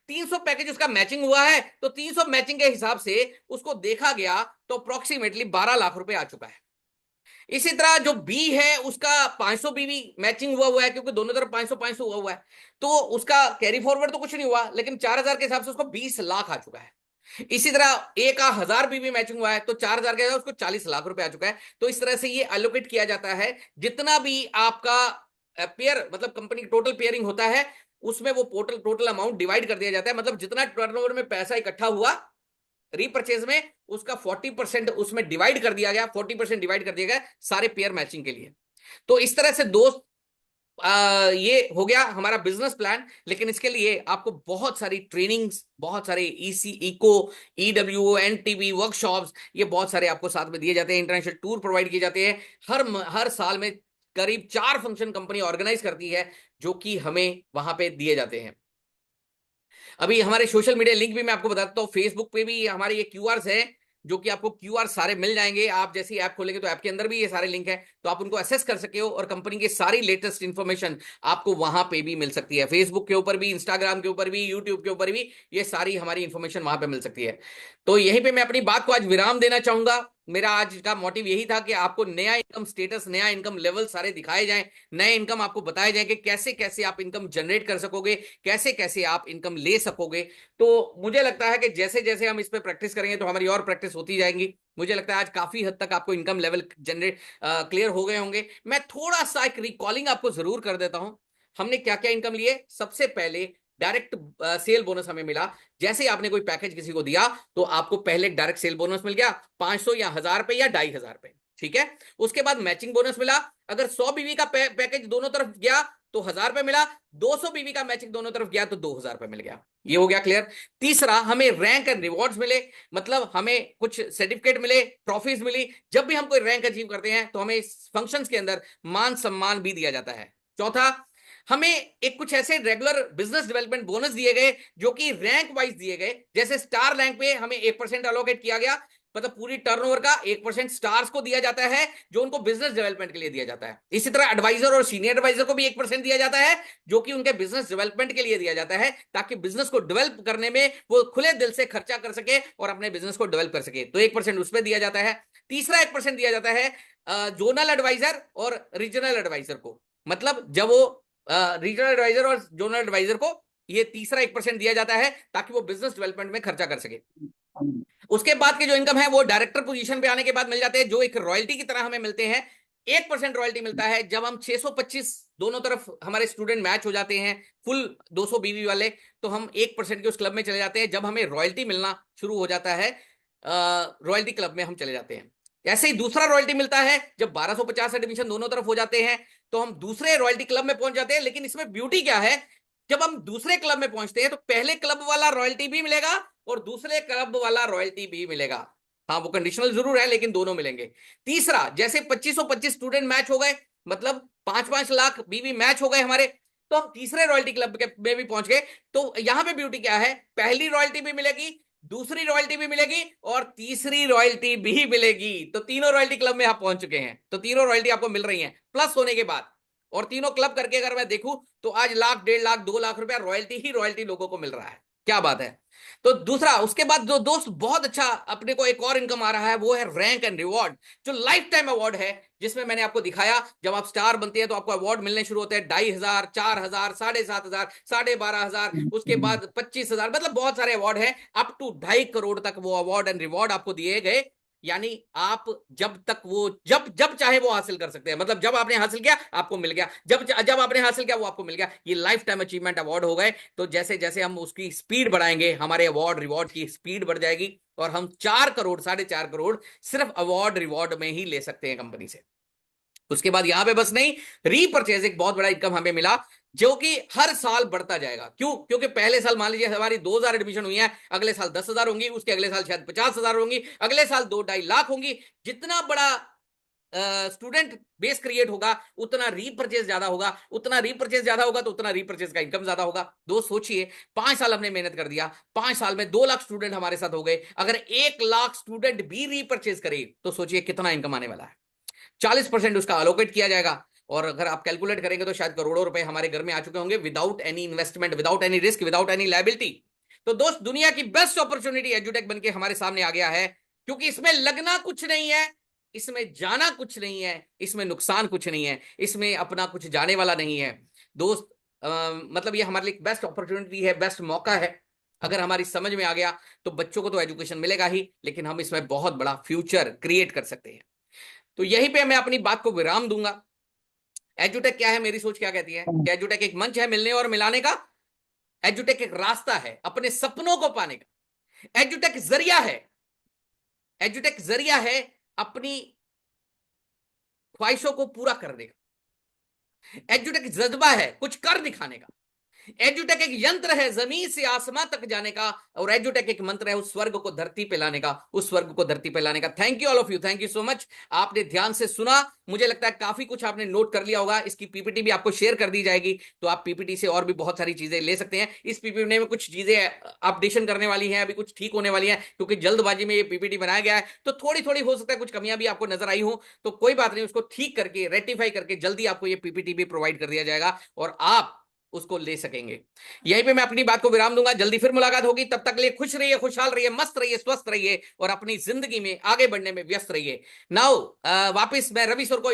300 पैकेज उसका मैचिंग हुआ है, तो 300 मैचिंग के हिसाब से उसको देखा गया तो अप्रोक्सीमेटली 12 लाख रुपए आ चुका है। इसी तरह जो बी है उसका 500 बीवी मैचिंग हुआ है, क्योंकि दोनों तरफ 500 500 हुआ है, तो उसका कैरी फॉरवर्ड तो कुछ नहीं हुआ, लेकिन 4,000 के हिसाब से उसको 20 लाख आ चुका है। इसी तरह ए का 1,000 बीवी मैचिंग हुआ है तो 4,000 के हिसाब से उसको 40 लाख रुपए आ चुका है। तो इस तरह से ये एलोकेट किया जाता है। जितना भी आपका पेयर मतलब कंपनी टोटल पेयरिंग होता है उसमें वो टोटल अमाउंट डिवाइड कर दिया जाता है। मतलब जितना टर्नओवर में पैसा इकट्ठा हुआ रीपरचेज में उसका 40% उसमें डिवाइड कर दिया गया, 40% डिवाइड कर दिया गया सारे पेयर मैचिंग के लिए। तो इस तरह से दोस्त ये हो गया हमारा बिजनेस प्लान। लेकिन इसके लिए आपको बहुत सारी ट्रेनिंग्स, बहुत सारे ईसी इको ईडब्ल्यू एनटीबी वर्कशॉप्स, ये बहुत सारे आपको साथ में दिए जाते हैं। इंटरनेशनल टूर प्रोवाइड किए जाते हैं। हर साल में करीब 4 फंक्शन कंपनी ऑर्गेनाइज करती है जो कि हमें वहां पे दिए जाते हैं। अभी हमारे सोशल मीडिया लिंक भी मैं आपको बताता हूँ। फेसबुक पे भी हमारे ये क्यूआरस है जो कि आपको क्यूआर सारे मिल जाएंगे। आप जैसे ही ऐप खोलेंगे तो ऐप के अंदर भी ये सारे लिंक है, तो आप उनको एक्सेस कर सके हो और कंपनी की सारी लेटेस्ट इंफॉर्मेशन आपको वहां पे भी मिल सकती है। फेसबुक के ऊपर भी, इंस्टाग्राम के ऊपर भी, यूट्यूब के ऊपर भी ये सारी हमारी इंफॉर्मेशन वहां पे मिल सकती है। तो यहीं पे मैं अपनी बात को आज विराम देना चाहूंगा। मेरा आज का मोटिव यही था कि आपको नया इनकम स्टेटस, नया इनकम लेवल सारे दिखाए जाएं, नए इनकम आपको बताए जाए कि कैसे कैसे आप इनकम जनरेट कर सकोगे, कैसे कैसे आप इनकम ले सकोगे। तो मुझे लगता है कि जैसे जैसे हम इस पर प्रैक्टिस करेंगे तो हमारी और प्रैक्टिस होती जाएंगी। मुझे लगता है आज काफी हद तक आपको इनकम लेवल जनरेट क्लियर हो गए होंगे। मैं थोड़ा सा एक रिकॉलिंग आपको जरूर कर देता हूं। हमने क्या क्या इनकम लिए। सबसे पहले डायरेक्ट सेल बोनस हमें मिला। जैसे ही आपने कोई पैकेज किसी को दिया तो आपको पहले डायरेक्ट सेल बोनस मिल गया 500 या 1,000 रुपए या 2,500 रुपए। ठीक है, उसके बाद मैचिंग बोनस मिला। अगर 100 बीवी का पैकेज दोनों तरफ गया तो 1,000 रुपए मिला। 200 बीवी का मैचिंग दोनों तरफ गया तो 2,000 रुपए मिल गया। ये हो गया क्लियर। तीसरा, हमें रैंक एंड रिवॉर्ड्स मिले, मतलब हमें कुछ सर्टिफिकेट मिले, ट्रॉफीज मिली। जब भी हम कोई रैंक अचीव करते हैं तो हमें फंक्शंस के अंदर मान सम्मान भी दिया जाता है। चौथा, हमें एक कुछ ऐसे रेगुलर बिजनेस डेवलपमेंट बोनस दिए गए जो कि रैंक वाइज दिए गए। जैसे स्टार रैंक पे हमें 1% अलोकेट किया गया, मतलब पूरी टर्नओवर का 1% स्टार्स को दिया जाता है जो उनको बिजनेस डेवलपमेंट के लिए दिया जाता है। इसी तरह एडवाइजर और सीनियर एडवाइजर को भी 1% दिया जाता है जो कि उनके बिजनेस डेवलपमेंट के लिए दिया जाता है, ताकि बिजनेस को डेवलप करने में वो खुले दिल से खर्चा कर सके और अपने बिजनेस को डेवलप कर सके। तो 1% उस पर दिया जाता है। तीसरा 1% दिया जाता है जोनल एडवाइजर और रीजनल एडवाइजर को, मतलब जब वो रीजनल एडवाइजर और जोनल एडवाइजर को ये तीसरा 1% दिया जाता है ताकि वो बिजनेस डेवलपमेंट में खर्चा कर सके। उसके बाद के जो इनकम है वो डायरेक्टर पोजीशन पे आने के बाद मिल जाते हैं, जो एक रॉयल्टी की तरह हमें मिलते हैं। 1% रॉयल्टी मिलता है जब हम 625 दोनों तरफ हमारे स्टूडेंट मैच हो जाते हैं फुल 200 बीवी वाले, तो हम 1% के उस क्लब में चले जाते हैं। जब हमें रॉयल्टी मिलना शुरू हो जाता है रॉयल्टी क्लब में हम चले जाते हैं। ऐसे ही दूसरा रॉयल्टी मिलता है जब 1250 एडमिशन दोनों तरफ हो जाते हैं तो हम दूसरे रॉयल्टी क्लब में पहुंच जाते हैं। लेकिन इसमें ब्यूटी क्या है, जब हम दूसरे क्लब में पहुंचते हैं तो पहले क्लब वाला रॉयल्टी भी मिलेगा और दूसरे क्लब वाला रॉयल्टी भी मिलेगा। हाँ, वो कंडीशनल जरूर है लेकिन दोनों मिलेंगे। तीसरा, जैसे 2525 स्टूडेंट मैच हो गए, मतलब 5-5 लाख बीवी मैच हो गए हमारे, तो हम तीसरे रॉयल्टी क्लब में भी पहुंच गए। तो यहां पे ब्यूटी क्या है, पहली रॉयल्टी भी मिलेगी, दूसरी रॉयल्टी भी मिलेगी और तीसरी रॉयल्टी भी मिलेगी। तो तीनों रॉयल्टी क्लब में आप पहुंच चुके हैं। तो तीनों रॉयल्टी आपको मिल रही हैं प्लस होने के बाद। और तीनों क्लब करके अगर मैं देखूं तो आज 1,00,000, 1.5 लाख, 2 लाख रुपया रॉयल्टी ही रॉयल्टी लोगों को मिल रहा है। क्या बात है। तो दूसरा, उसके बाद जो दोस्त बहुत अच्छा अपने को एक और इनकम आ रहा है वो है रैंक एंड रिवॉर्ड, जो लाइफ टाइम अवार्ड है, जिसमें मैंने आपको दिखाया जब आप स्टार बनते हैं तो आपको अवार्ड मिलने शुरू होते हैं 2,500, 4,000, 7,500, 12,500, उसके बाद 25,000, मतलब बहुत सारे अवार्ड है। अप टू 2.5 करोड़ तक वो अवार्ड एंड रिवॉर्ड आपको दिए गए। यानी आप जब तक वो जब चाहे वो हासिल कर सकते हैं, मतलब जब आपने हासिल किया आपको मिल गया, जब आपने हासिल किया वो आपको मिल गया। ये लाइफ टाइम अचीवमेंट अवार्ड हो गए। तो जैसे जैसे हम उसकी स्पीड बढ़ाएंगे हमारे अवार्ड रिवॉर्ड की स्पीड बढ़ जाएगी और हम 4 करोड़ 4.5 करोड़ सिर्फ अवार्ड रिवॉर्ड में ही ले सकते हैं कंपनी से। उसके बाद यहां पे बस नहीं, रीपरचेज एक बहुत बड़ा इनकम हमें मिला जो कि हर साल बढ़ता जाएगा। क्यों? क्योंकि पहले साल मान लीजिए हमारी 2,000 एडमिशन हुई है, अगले साल 10,000 होंगी, उसके अगले साल शायद 50,000 होंगी, अगले साल 2-2.5 लाख होंगी। जितना बड़ा स्टूडेंट बेस क्रिएट होगा उतना रीपरचेज ज्यादा होगा, उतना रीपरचेज ज्यादा होगा तो उतना रीपरचेज का इनकम ज्यादा होगा। दोस्त सोचिए, 5 साल हमने मेहनत कर दिया, 5 साल में 2 लाख स्टूडेंट हमारे साथ हो गए। अगर 1 लाख स्टूडेंट भी रीपरचेज करे तो सोचिए कितना इनकम आने वाला है। 40% उसका अलोकेट किया जाएगा और अगर आप कैलकुलेट करेंगे तो शायद करोड़ों रुपए हमारे घर में आ चुके होंगे without any investment, without any risk, without any liability. तो दोस्त, दुनिया की बेस्ट अपॉर्चुनिटी एजुटेक बनके हमारे सामने आ गया है, क्योंकि इसमें लगना कुछ नहीं है, इसमें जाना कुछ नहीं है, इसमें नुकसान कुछ नहीं है, इसमें अपना कुछ जाने वाला नहीं है। दोस्त, मतलब ये हमारे लिए बेस्ट अपॉर्चुनिटी है, बेस्ट मौका है। अगर हमारी समझ में आ गया तो बच्चों को तो एजुकेशन मिलेगा ही, लेकिन हम इसमें बहुत बड़ा फ्यूचर क्रिएट कर सकते हैं। तो यहीं पे मैं अपनी बात को विराम दूंगा। एजुटेक क्या है, मेरी सोच क्या कहती है कि एजुटेक एक मंच है मिलने और मिलाने का, एजुटेक एक रास्ता है अपने सपनों को पाने का, एजुटेक जरिया है, एजुटेक जरिया है अपनी ख्वाहिशों को पूरा करने का, एजुटेक जज्बा है कुछ कर दिखाने का, एजुटेक एक यंत्र है जमीन से आसमां तक जाने का, और एजुटेक एक मंत्र है उस स्वर्ग को धरती पे लाने का, उस स्वर्ग को धरती पे लाने का। Thank you all of you, thank you so much. आपने ध्यान से सुना, मुझे लगता है काफी कुछ आपने नोट कर लिया होगा। इसकी पीपीटी भी आपको शेयर कर दी जाएगी, तो आप पीपीटी से और भी बहुत सारी चीजें ले सकते हैं। इस पीपीटी में कुछ चीजें अपडेशन करने वाली हैं, अभी कुछ ठीक होने वाली हैं, क्योंकि जल्दबाजी में ये पीपीटी बनाया गया है, तो थोड़ी थोड़ी हो सकता है कुछ कमियां भी आपको नजर आई हो, तो कोई बात नहीं, उसको ठीक करके रेक्टिफाई करके जल्दी आपको ये पीपीटी भी प्रोवाइड कर दिया जाएगा और आप उसको ले सकेंगे। यहीं पे मैं अपनी बात को विराम दूंगा। जल्दी फिर मुलाकात होगी, तब तक के लिए खुश रहिए, खुशहाल रहिए, मस्त रहिए, स्वस्थ रहिए और अपनी जिंदगी में आगे बढ़ने में व्यस्त रहिए। नाउ वापिस मैं रवि सर को